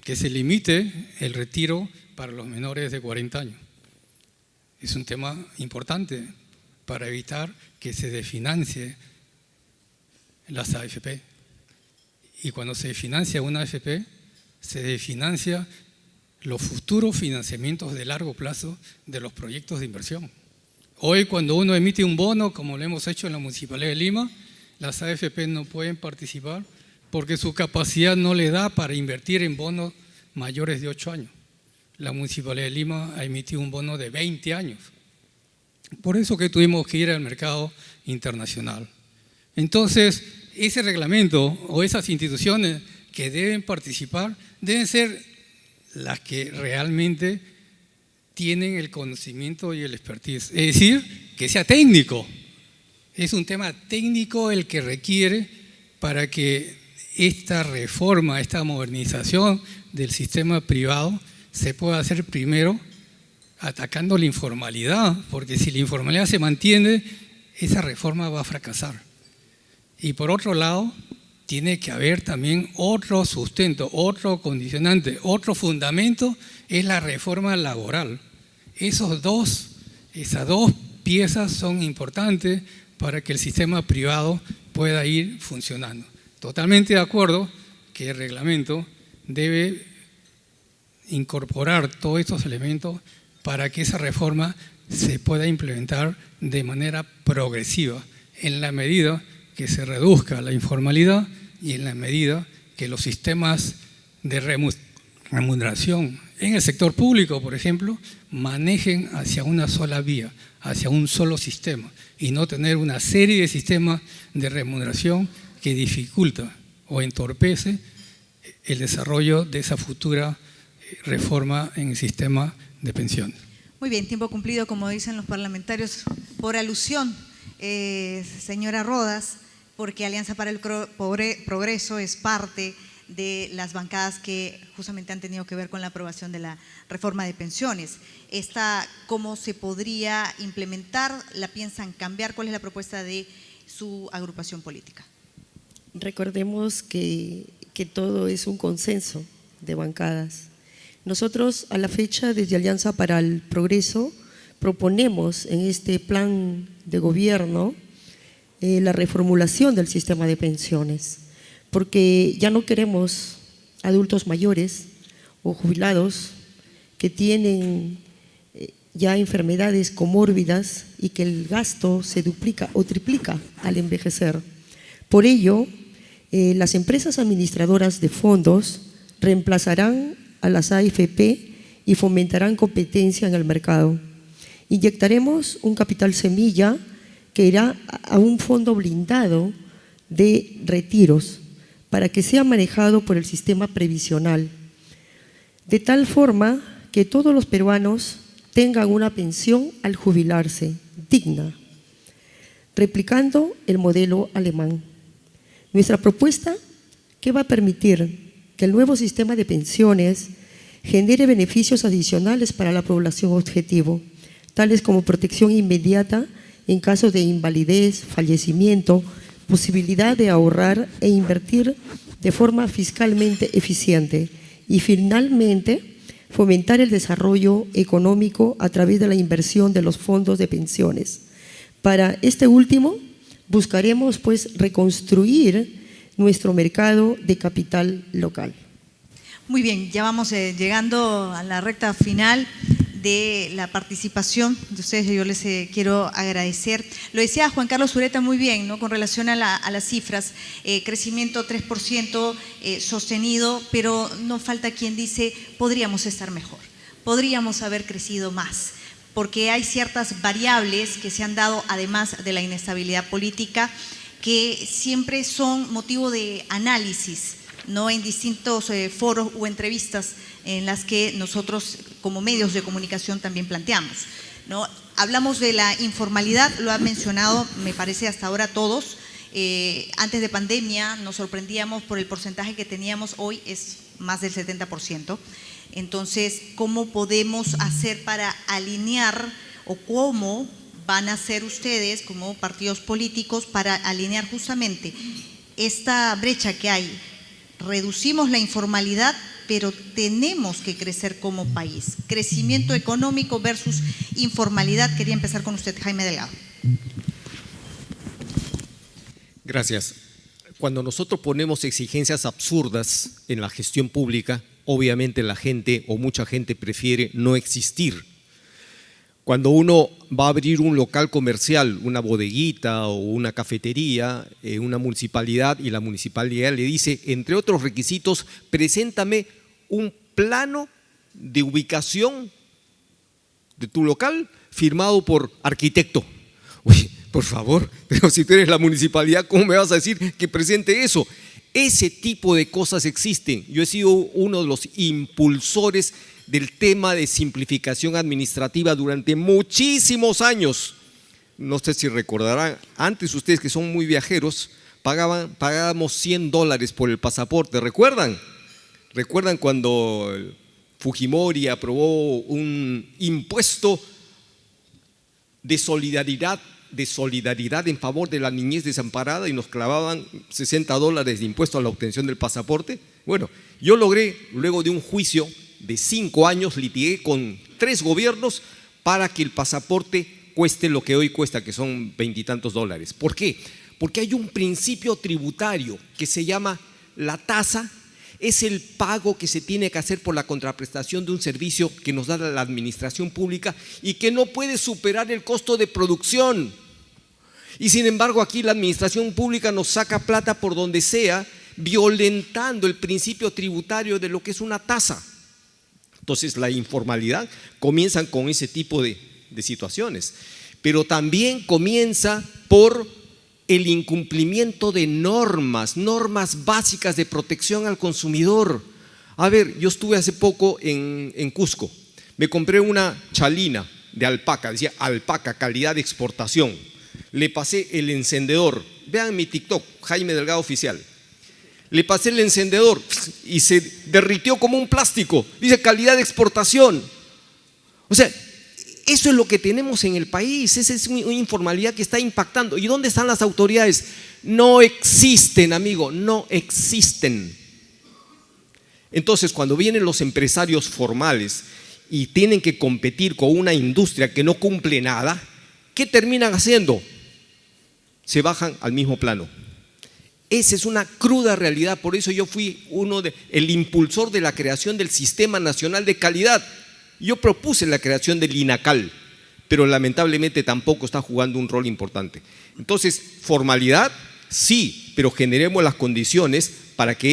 Speaker 6: que se limite el retiro para los menores de 40 años. Es un tema importante para evitar que se desfinancie las AFP. Y cuando se financia una AFP, se desfinancia los futuros financiamientos de largo plazo de los proyectos de inversión. Hoy, cuando uno emite un bono, como lo hemos hecho en la Municipalidad de Lima, las AFP no pueden participar porque su capacidad no le da para invertir en bonos mayores de 8 años. La Municipalidad de Lima ha emitido un bono de 20 años. Por eso que tuvimos que ir al mercado internacional. Entonces, ese reglamento o esas instituciones que deben participar deben ser las que realmente tienen el conocimiento y el expertise. Es decir, que sea técnico. Es un tema técnico el que requiere para que esta reforma, esta modernización del sistema privado se pueda hacer primero atacando la informalidad, porque si la informalidad se mantiene, esa reforma va a fracasar. Y por otro lado, tiene que haber también otro sustento, otro condicionante, otro fundamento, es la reforma laboral. Esas dos piezas son importantes para que el sistema privado pueda ir funcionando. Totalmente de acuerdo que el reglamento debe incorporar todos estos elementos para que esa reforma se pueda implementar de manera progresiva, en la medida que se reduzca la informalidad y en la medida que los sistemas de remuneración en el sector público, por ejemplo, manejen hacia una sola vía, hacia un solo sistema, y no tener una serie de sistemas de remuneración que dificulta o entorpece el desarrollo de esa futura reforma en el sistema de pensiones.
Speaker 2: Muy bien, tiempo cumplido, como dicen los parlamentarios, por alusión, señora Rodas, porque Alianza para el Progreso es parte de las bancadas que justamente han tenido que ver con la aprobación de la reforma de pensiones. ¿Cómo se podría implementar? ¿La piensan cambiar? ¿Cuál es la propuesta de su agrupación política?
Speaker 3: Recordemos que todo es un consenso de bancadas. Nosotros, a la fecha, desde Alianza para el Progreso, proponemos en este plan de gobierno la reformulación del sistema de pensiones, porque ya no queremos adultos mayores o jubilados que tienen ya enfermedades comórbidas y que el gasto se duplica o triplica al envejecer. Por ello, las empresas administradoras de fondos reemplazarán a las AFP y fomentarán competencia en el mercado. Inyectaremos un capital semilla que irá a un fondo blindado de retiros para que sea manejado por el sistema previsional, de tal forma que todos los peruanos tengan una pensión al jubilarse digna, replicando el modelo alemán. Nuestra propuesta, que va a permitir que el nuevo sistema de pensiones genere beneficios adicionales para la población objetivo, tales como protección inmediata en caso de invalidez, fallecimiento, posibilidad de ahorrar e invertir de forma fiscalmente eficiente y finalmente fomentar el desarrollo económico a través de la inversión de los fondos de pensiones. Para este último, buscaremos pues reconstruir nuestro mercado de capital local.
Speaker 2: Muy bien, ya vamos llegando a la recta final de la participación de ustedes. Yo les quiero agradecer. Lo decía Juan Carlos Zureta muy bien, ¿no? Con relación a las cifras, crecimiento 3% sostenido, pero no falta quien dice podríamos estar mejor, podríamos haber crecido más, porque hay ciertas variables que se han dado además de la inestabilidad política que siempre son motivo de análisis, ¿no? En distintos foros o entrevistas en las que nosotros como medios de comunicación también planteamos, ¿no? Hablamos de la informalidad, lo han mencionado, me parece hasta ahora todos. Antes de pandemia nos sorprendíamos por el porcentaje que teníamos, hoy es más del 70%. Entonces, ¿cómo podemos hacer para alinear o cómo van a hacer ustedes como partidos políticos para alinear justamente esta brecha que hay reducimos la informalidad, pero tenemos que crecer como país. Crecimiento económico versus informalidad. Quería empezar con usted, Jaime Delgado.
Speaker 5: Gracias. Cuando nosotros ponemos exigencias absurdas en la gestión pública, obviamente la gente o mucha gente prefiere no existir. Cuando uno va a abrir un local comercial, una bodeguita o una cafetería en una municipalidad y la municipalidad le dice, entre otros requisitos, preséntame un plano de ubicación de tu local firmado por arquitecto. Uy, por favor, pero si tú eres la municipalidad, ¿cómo me vas a decir que presente eso? Ese tipo de cosas existen. Yo he sido uno de los impulsores del tema de simplificación administrativa durante muchísimos años. No sé si recordarán, antes ustedes que son muy viajeros, pagábamos $100 por el pasaporte, ¿recuerdan? ¿Recuerdan cuando Fujimori aprobó un impuesto de solidaridad en favor de la niñez desamparada y nos clavaban $60 de impuesto a la obtención del pasaporte? Bueno, yo logré, luego de un juicio de 5 años, litigué con 3 gobiernos para que el pasaporte cueste lo que hoy cuesta, que son $20 y tantos. ¿Por qué? Porque hay un principio tributario que se llama la tasa. Es el pago que se tiene que hacer por la contraprestación de un servicio que nos da la administración pública y que no puede superar el costo de producción. Y sin embargo aquí la administración pública nos saca plata por donde sea, violentando el principio tributario de lo que es una tasa. Entonces la informalidad comienza con ese tipo de situaciones, pero también comienza por el incumplimiento de normas básicas de protección al consumidor. A ver, yo estuve hace poco en Cusco, me compré una chalina de alpaca, decía alpaca, calidad de exportación. Le pasé el encendedor, vean mi TikTok, Jaime Delgado Oficial. Le pasé el encendedor y se derritió como un plástico. Dice calidad de exportación. O sea, eso es lo que tenemos en el país. Esa es una informalidad que está impactando. ¿Y dónde están las autoridades? No existen, amigo, no existen. Entonces, cuando vienen los empresarios formales y tienen que competir con una industria que no cumple nada, ¿qué terminan haciendo? Se bajan al mismo plano. Esa es una cruda realidad. Por eso yo fui el impulsor de la creación del Sistema Nacional de Calidad. Yo propuse la creación del INACAL, pero lamentablemente tampoco está jugando un rol importante. Entonces, formalidad, sí, pero generemos las condiciones para que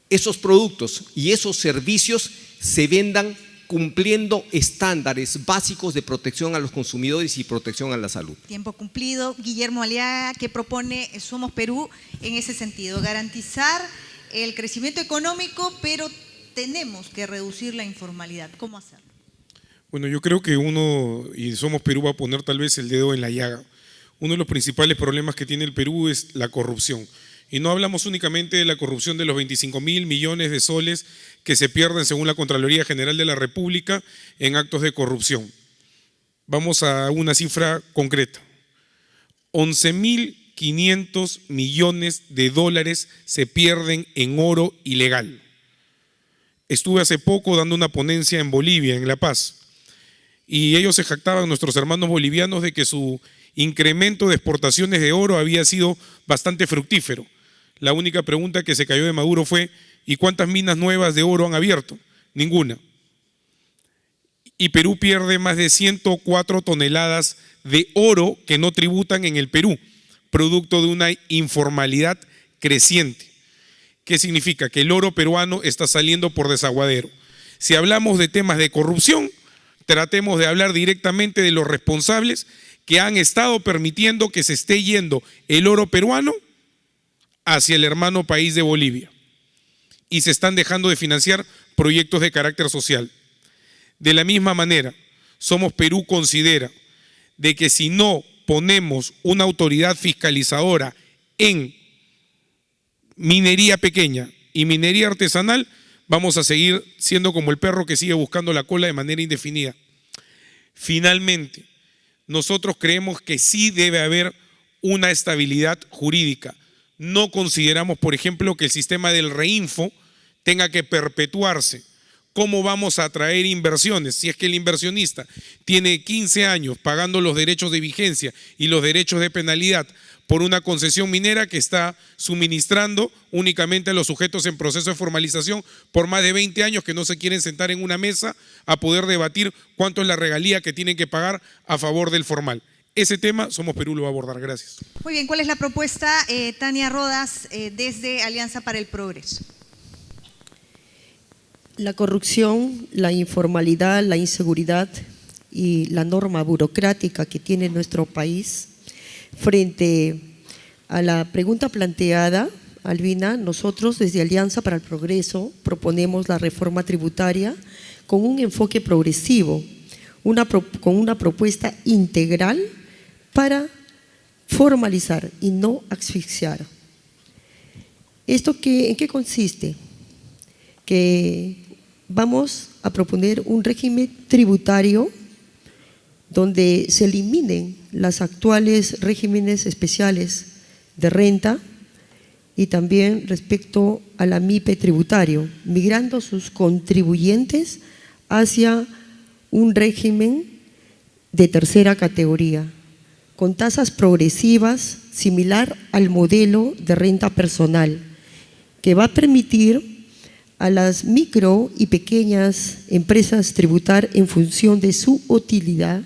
Speaker 5: esos productos y esos servicios se vendan cumpliendo estándares básicos de protección a los consumidores y protección a la salud.
Speaker 2: Tiempo cumplido. Guillermo Aliaga, ¿qué propone Somos Perú en ese sentido? Garantizar el crecimiento económico, pero tenemos que reducir la informalidad. ¿Cómo hacerlo?
Speaker 7: Bueno, yo creo que y Somos Perú va a poner tal vez el dedo en la llaga. Uno de los principales problemas que tiene el Perú es la corrupción. Y no hablamos únicamente de la corrupción de los 25.000 millones de soles que se pierden según la Contraloría General de la República en actos de corrupción. Vamos a una cifra concreta. 11.500 millones de dólares se pierden en oro ilegal. Estuve hace poco dando una ponencia en Bolivia, en La Paz, y ellos se jactaban, nuestros hermanos bolivianos, de que su incremento de exportaciones de oro había sido bastante fructífero. La única pregunta que se cayó de Maduro fue: ¿y cuántas minas nuevas de oro han abierto? Ninguna. Y Perú pierde más de 104 toneladas de oro que no tributan en el Perú, producto de una informalidad creciente. ¿Qué significa? Que el oro peruano está saliendo por desaguadero. Si hablamos de temas de corrupción, tratemos de hablar directamente de los responsables que han estado permitiendo que se esté yendo el oro peruano hacia el hermano país de Bolivia, y se están dejando de financiar proyectos de carácter social. De la misma manera, Somos Perú considera de que si no ponemos una autoridad fiscalizadora en minería pequeña y minería artesanal, vamos a seguir siendo como el perro que sigue buscando la cola de manera indefinida. Finalmente, nosotros creemos que sí debe haber una estabilidad jurídica. No consideramos, por ejemplo, que el sistema del Reinfo tenga que perpetuarse. ¿Cómo vamos a atraer inversiones? Si es que el inversionista tiene 15 años pagando los derechos de vigencia y los derechos de penalidad por una concesión minera que está suministrando únicamente a los sujetos en proceso de formalización por más de 20 años que no se quieren sentar en una mesa a poder debatir cuánto es la regalía que tienen que pagar a favor del formal. Ese tema Somos Perú lo va a abordar. Gracias.
Speaker 8: Muy bien, ¿cuál es la propuesta, Tania Rodas, desde Alianza para el Progreso?
Speaker 3: La corrupción, la informalidad, la inseguridad y la norma burocrática que tiene nuestro país. Frente a la pregunta planteada, Albina, nosotros desde Alianza para el Progreso proponemos la reforma tributaria con un enfoque progresivo, con una propuesta integral para formalizar y no asfixiar. ¿Esto en qué consiste? Que vamos a proponer un régimen tributario donde se eliminen los actuales regímenes especiales de renta y también respecto a la MIPE tributario, migrando sus contribuyentes hacia un régimen de tercera categoría, con tasas progresivas similar al modelo de renta personal, que va a permitir a las micro y pequeñas empresas tributar en función de su utilidad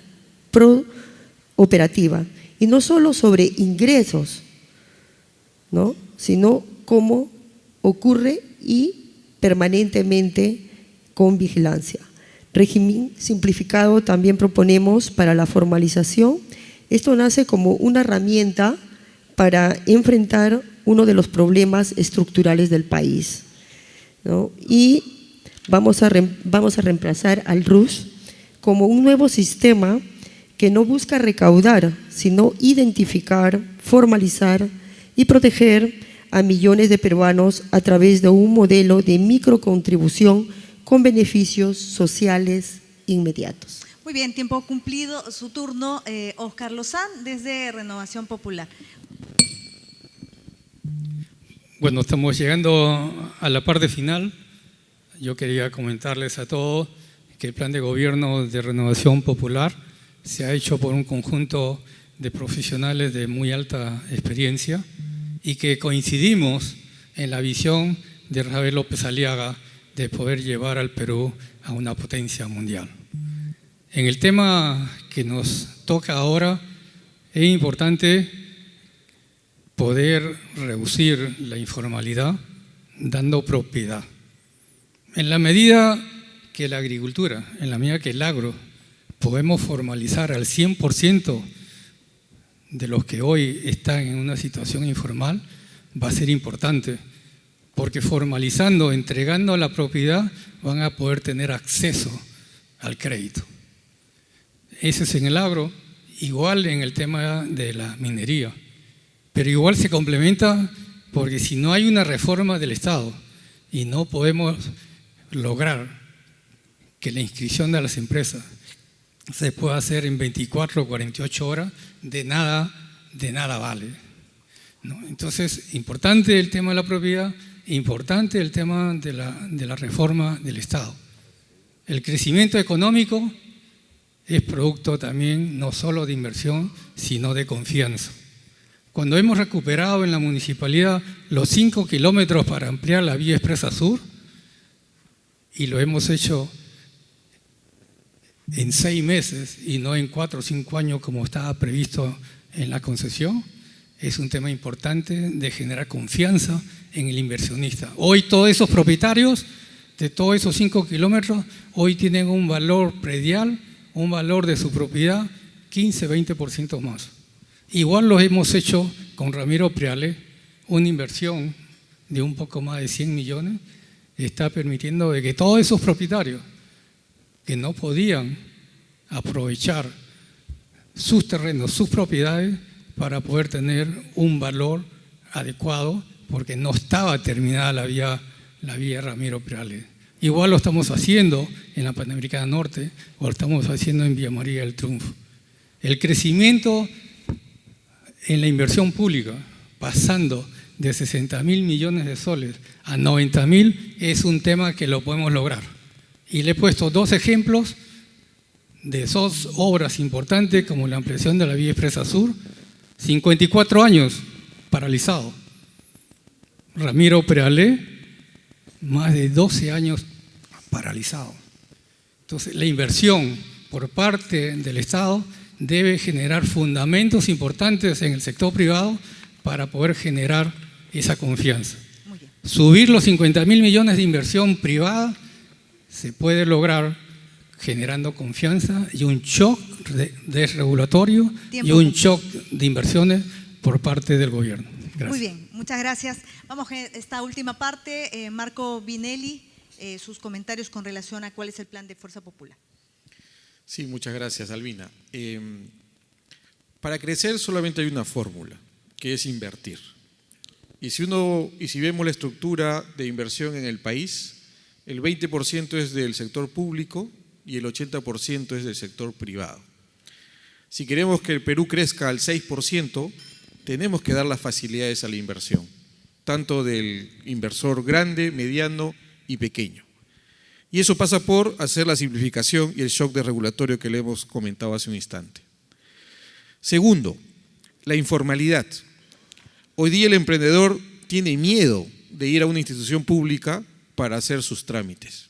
Speaker 3: operativa, y no solo sobre ingresos, ¿no?, sino como ocurre y permanentemente con vigilancia. Régimen simplificado también proponemos para la formalización. Esto nace como una herramienta para enfrentar uno de los problemas estructurales del país, ¿no? Y vamos a reemplazar al RUS como un nuevo sistema que no busca recaudar, sino identificar, formalizar y proteger a millones de peruanos a través de un modelo de microcontribución con beneficios sociales inmediatos.
Speaker 8: Muy bien, tiempo cumplido. Su turno, Óscar Lozán, desde Renovación Popular.
Speaker 6: Bueno, estamos llegando a la parte final. Yo quería comentarles a todos que el plan de gobierno de Renovación Popular se ha hecho por un conjunto de profesionales de muy alta experiencia y que coincidimos en la visión de Rafael López Aliaga de poder llevar al Perú a una potencia mundial. En el tema que nos toca ahora, es importante poder reducir la informalidad dando propiedad. En la medida que la agricultura, en la medida que el agro, podemos formalizar al 100% de los que hoy están en una situación informal, va a ser importante, porque formalizando, entregando la propiedad, van a poder tener acceso al crédito. Ese es en el agro, igual en el tema de la minería, pero igual se complementa porque si no hay una reforma del Estado y no podemos lograr que la inscripción de las empresas se pueda hacer en 24 o 48 horas, de nada vale, ¿no? Entonces, importante el tema de la propiedad, importante el tema de la reforma del Estado. El crecimiento económico es producto también no solo de inversión, sino de confianza. Cuando hemos recuperado en la municipalidad los 5 kilómetros para ampliar la vía expresa sur, y lo hemos hecho en 6 meses y no en 4 o 5 años como estaba previsto en la concesión, es un tema importante de generar confianza en el inversionista. Hoy todos esos propietarios de todos esos 5 kilómetros hoy tienen un valor predial, un valor de su propiedad 15-20% más. Igual lo hemos hecho con Ramiro Priale, una inversión de un poco más de 100 millones, está permitiendo de que todos esos propietarios que no podían aprovechar sus terrenos, sus propiedades, para poder tener un valor adecuado, porque no estaba terminada la vía Ramiro Priale. Igual lo estamos haciendo en la Panamericana Norte o lo estamos haciendo en Villa María del Triunfo. El crecimiento en la inversión pública, pasando de 60.000 millones de soles a 90.000 es un tema que lo podemos lograr. Y le he puesto 2 ejemplos de 2 obras importantes como la ampliación de la Vía Expresa Sur, 54 años paralizado. Ramiro Prealé, más de 12 años paralizado. Entonces, la inversión por parte del Estado debe generar fundamentos importantes en el sector privado para poder generar esa confianza. Subir los 50.000 millones de inversión privada se puede lograr generando confianza y un shock desregulatorio y un shock de inversiones por parte del gobierno. Gracias.
Speaker 8: Muy bien, muchas gracias. Vamos a esta última parte. Marco Vinelli, sus comentarios con relación a cuál es el plan de Fuerza Popular.
Speaker 4: Sí, muchas gracias, Albina. Para crecer solamente hay una fórmula, que es invertir. Y si vemos la estructura de inversión en el país, el 20% es del sector público y el 80% es del sector privado. Si queremos que el Perú crezca al 6%, tenemos que dar las facilidades a la inversión, tanto del inversor grande, mediano y pequeño. Y eso pasa por hacer la simplificación y el shock desregulatorio que le hemos comentado hace un instante. Segundo, la informalidad. Hoy día el emprendedor tiene miedo de ir a una institución pública para hacer sus trámites.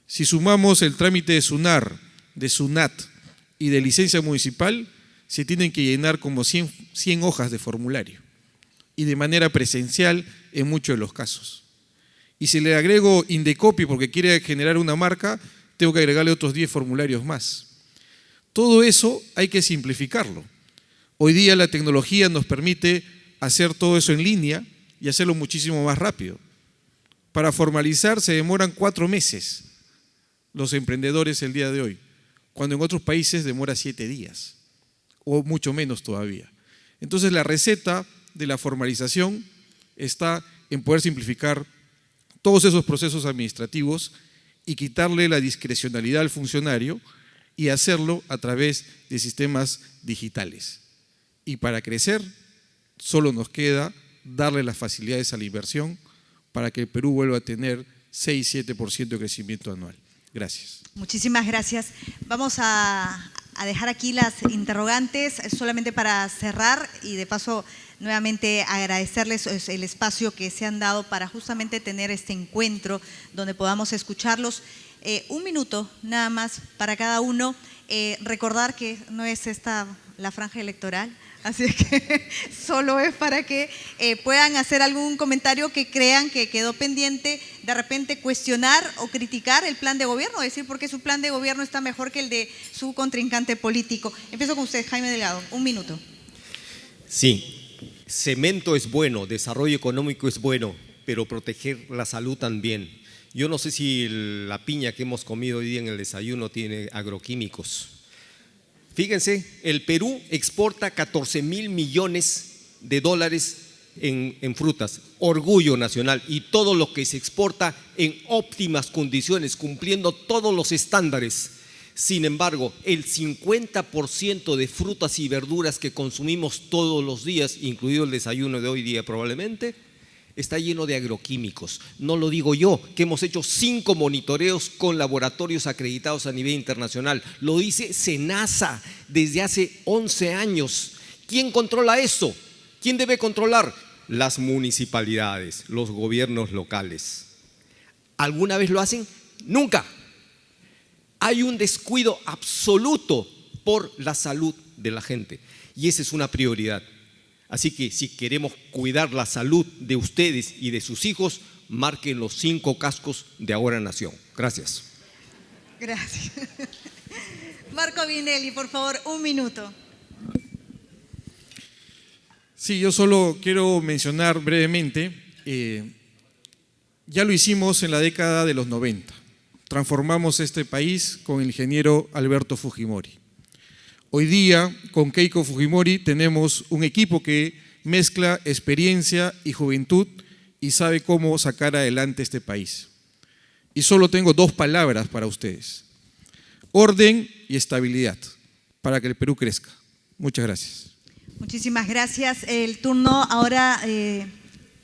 Speaker 4: Si sumamos el trámite de SUNAR, de SUNAT y de licencia municipal, se tienen que llenar como 100 hojas de formulario y de manera presencial en muchos de los casos. Y si le agrego Indecopi porque quiere generar una marca, tengo que agregarle otros 10 formularios más. Todo eso hay que simplificarlo. Hoy día la tecnología nos permite hacer todo eso en línea y hacerlo muchísimo más rápido. Para formalizar se demoran 4 meses los emprendedores el día de hoy, cuando en otros países demora 7 días o mucho menos todavía. Entonces la receta de la formalización está en poder simplificar todos esos procesos administrativos y quitarle la discrecionalidad al funcionario y hacerlo a través de sistemas digitales. Y para crecer, solo nos queda darle las facilidades a la inversión para que el Perú vuelva a tener 6-7% de crecimiento anual. Gracias.
Speaker 8: Muchísimas gracias. Vamos a dejar aquí las interrogantes solamente para cerrar y de paso nuevamente agradecerles el espacio que se han dado para justamente tener este encuentro donde podamos escucharlos. 1 minuto nada más para cada uno. Recordar que no es esta la franja electoral, así que solo es para que puedan hacer algún comentario que crean que quedó pendiente, de repente cuestionar o criticar el plan de gobierno, decir por qué su plan de gobierno está mejor que el de su contrincante político. Empiezo con usted, Jaime Delgado, 1 minuto.
Speaker 5: Sí, cemento es bueno, desarrollo económico es bueno, pero proteger la salud también. Yo no sé si la piña que hemos comido hoy día en el desayuno tiene agroquímicos. Fíjense, el Perú exporta 14.000 millones de dólares en frutas, orgullo nacional, y todo lo que se exporta en óptimas condiciones, cumpliendo todos los estándares. Sin embargo, el 50% de frutas y verduras que consumimos todos los días, incluido el desayuno de hoy día probablemente, está lleno de agroquímicos. No lo digo yo, que hemos hecho 5 monitoreos con laboratorios acreditados a nivel internacional. Lo dice SENASA desde hace 11 años. ¿Quién controla eso? ¿Quién debe controlar? Las municipalidades, los gobiernos locales. ¿Alguna vez lo hacen? Nunca. Hay un descuido absoluto por la salud de la gente y esa es una prioridad. Así que si queremos cuidar la salud de ustedes y de sus hijos, marquen los 5 cascos de Ahora Nación. Gracias.
Speaker 8: Gracias. Marco Vinelli, por favor, 1 minuto.
Speaker 4: Sí, yo solo quiero mencionar brevemente, ya lo hicimos en la década de los 90. Transformamos este país con el ingeniero Alberto Fujimori. Hoy día, con Keiko Fujimori, tenemos un equipo que mezcla experiencia y juventud y sabe cómo sacar adelante este país. Y solo tengo 2 palabras para ustedes: orden y estabilidad, para que el Perú crezca. Muchas gracias.
Speaker 8: Muchísimas gracias. El turno ahora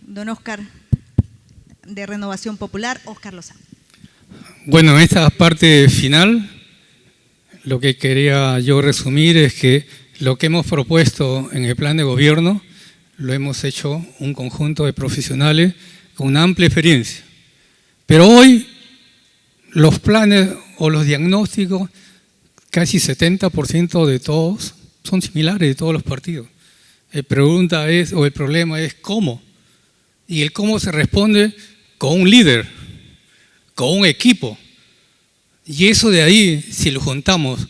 Speaker 8: Don Óscar, de Renovación Popular, Óscar Lozano.
Speaker 6: Bueno, en esta parte final, lo que quería yo resumir es que lo que hemos propuesto en el plan de gobierno lo hemos hecho un conjunto de profesionales con una amplia experiencia. Pero hoy los planes o los diagnósticos, casi 70% de todos, son similares de todos los partidos. La pregunta es, o el problema es cómo. Y el cómo se responde con un líder, con un equipo. Y eso de ahí, si lo juntamos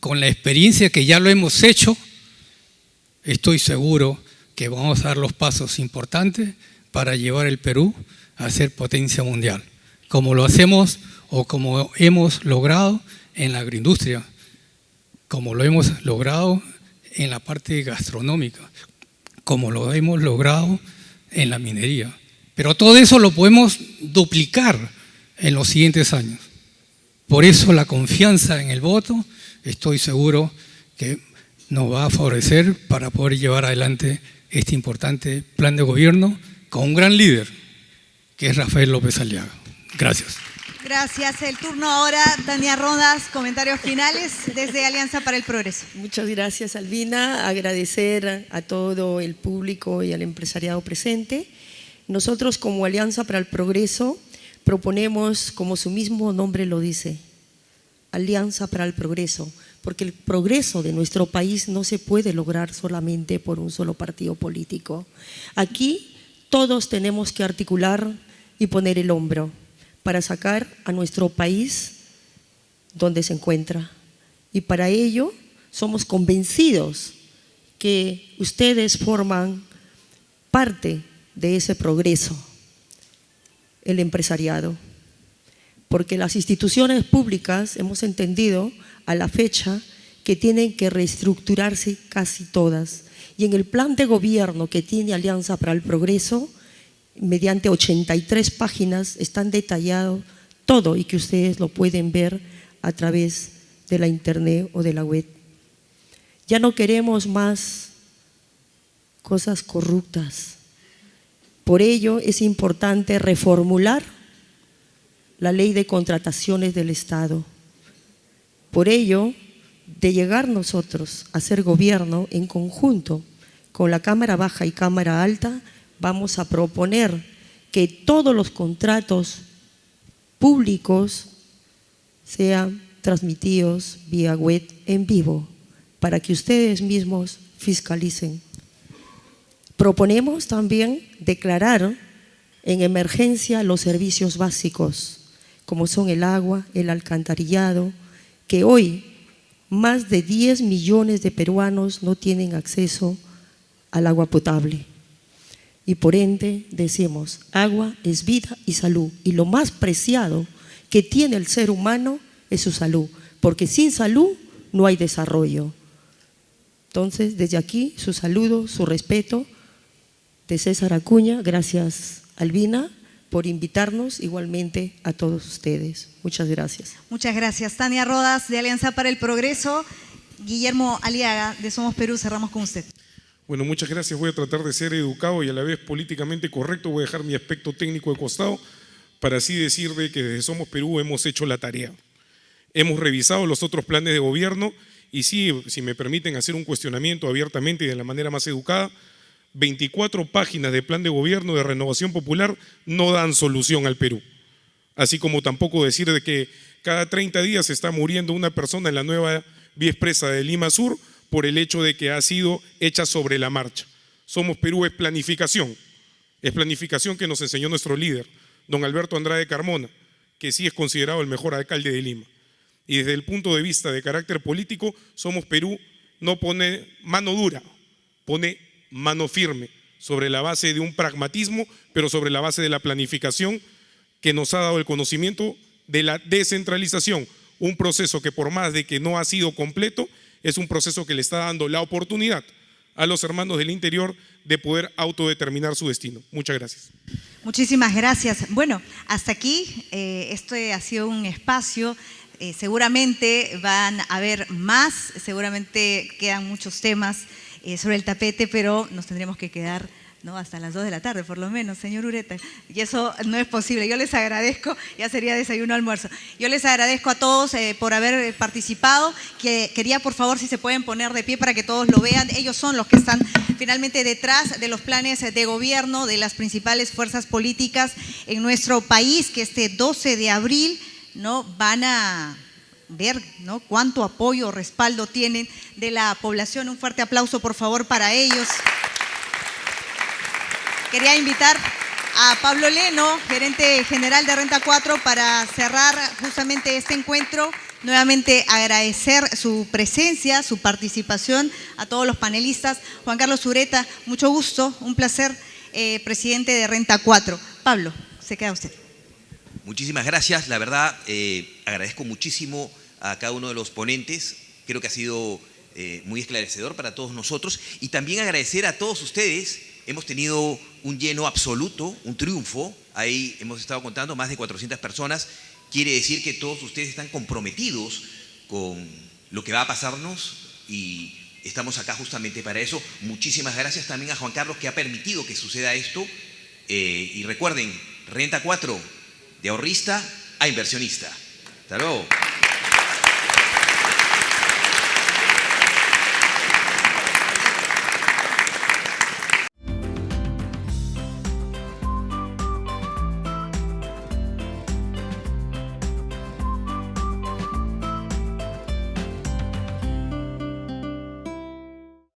Speaker 6: con la experiencia que ya lo hemos hecho, estoy seguro que vamos a dar los pasos importantes para llevar el Perú a ser potencia mundial, como lo hacemos o como hemos logrado en la agroindustria, como lo hemos logrado en la parte gastronómica, como lo hemos logrado en la minería. Pero todo eso lo podemos duplicar en los siguientes años. Por eso la confianza en el voto, estoy seguro que nos va a favorecer para poder llevar adelante este importante plan de gobierno con un gran líder, que es Rafael López Aliaga. Gracias.
Speaker 8: Gracias. El turno ahora, Tania Rodas, comentarios finales desde Alianza para el Progreso.
Speaker 3: Muchas gracias, Albina. Agradecer a todo el público y al empresariado presente. Nosotros, como Alianza para el Progreso, proponemos, como su mismo nombre lo dice, Alianza para el Progreso, porque el progreso de nuestro país no se puede lograr solamente por un solo partido político. Aquí todos tenemos que articular y poner el hombro para sacar a nuestro país donde se encuentra. Y para ello somos convencidos que ustedes forman parte de ese progreso, el empresariado. Porque las instituciones públicas hemos entendido a la fecha que tienen que reestructurarse casi todas. Y en el plan de gobierno que tiene Alianza para el Progreso, mediante 83 páginas, están detallados todo y que ustedes lo pueden ver a través de la internet o de la web. Ya no queremos más cosas corruptas. Por ello es importante reformular la ley de contrataciones del Estado. Por ello, de llegar nosotros a ser gobierno en conjunto con la Cámara Baja y Cámara Alta, vamos a proponer que todos los contratos públicos sean transmitidos vía web en vivo para que ustedes mismos fiscalicen. Proponemos también declarar en emergencia los servicios básicos, como son el agua, el alcantarillado, que hoy más de 10 millones de peruanos no tienen acceso al agua potable. Y por ende decimos, agua es vida y salud. Y lo más preciado que tiene el ser humano es su salud, porque sin salud no hay desarrollo. Entonces, desde aquí, su saludo, su respeto de César Acuña. Gracias, Albina, por invitarnos, igualmente a todos ustedes. Muchas gracias.
Speaker 8: Muchas gracias. Tania Rodas, de Alianza para el Progreso. Guillermo Aliaga, de Somos Perú, cerramos con usted.
Speaker 7: Bueno, muchas gracias. Voy a tratar de ser educado y a la vez políticamente correcto. Voy a dejar mi aspecto técnico de costado para así decir de que desde Somos Perú hemos hecho la tarea. Hemos revisado los otros planes de gobierno y sí, si me permiten hacer un cuestionamiento abiertamente y de la manera más educada, 24 páginas de plan de gobierno de Renovación Popular no dan solución al Perú. Así como tampoco decir de que cada 30 días se está muriendo una persona en la nueva vía expresa de Lima Sur por el hecho de que ha sido hecha sobre la marcha. Somos Perú es planificación que nos enseñó nuestro líder, don Alberto Andrade Carmona, que sí es considerado el mejor alcalde de Lima. Y desde el punto de vista de carácter político, Somos Perú no pone mano dura, pone mano firme, sobre la base de un pragmatismo, pero sobre la base de la planificación que nos ha dado el conocimiento de la descentralización, un proceso que por más de que no ha sido completo, es un proceso que le está dando la oportunidad a los hermanos del interior de poder autodeterminar su destino. Muchas gracias.
Speaker 8: Muchísimas gracias. Bueno, hasta aquí, este ha sido un espacio, seguramente van a haber más, seguramente quedan muchos temas sobre el tapete, pero nos tendremos que quedar ¿no? Hasta las 2 de la tarde, por lo menos, señor Ureta. Y eso no es posible. Yo les agradezco, ya sería desayuno, almuerzo. Yo les agradezco a todos por haber participado. Quería, por favor, si se pueden poner de pie para que todos lo vean. Ellos son los que están finalmente detrás de los planes de gobierno de las principales fuerzas políticas en nuestro país, que este 12 de abril, ¿no?, van a ver, ¿no?, cuánto apoyo o respaldo tienen de la población. Un fuerte aplauso, por favor, para ellos. Quería invitar a Pablo Leno, gerente general de Renta 4, para cerrar justamente este encuentro. Nuevamente agradecer su presencia, su participación a todos los panelistas. Juan Carlos Ureta, mucho gusto, un placer, presidente de Renta 4. Pablo, se queda usted.
Speaker 9: Muchísimas gracias, la verdad agradezco muchísimo a cada uno de los ponentes, creo que ha sido muy esclarecedor para todos nosotros, y también agradecer a todos ustedes. Hemos tenido un lleno absoluto, un triunfo, ahí hemos estado contando más de 400 personas, quiere decir que todos ustedes están comprometidos con lo que va a pasarnos y estamos acá justamente para eso. Muchísimas gracias también a Juan Carlos, que ha permitido que suceda esto, y recuerden, Renta 4, de ahorrista a inversionista. Hasta luego.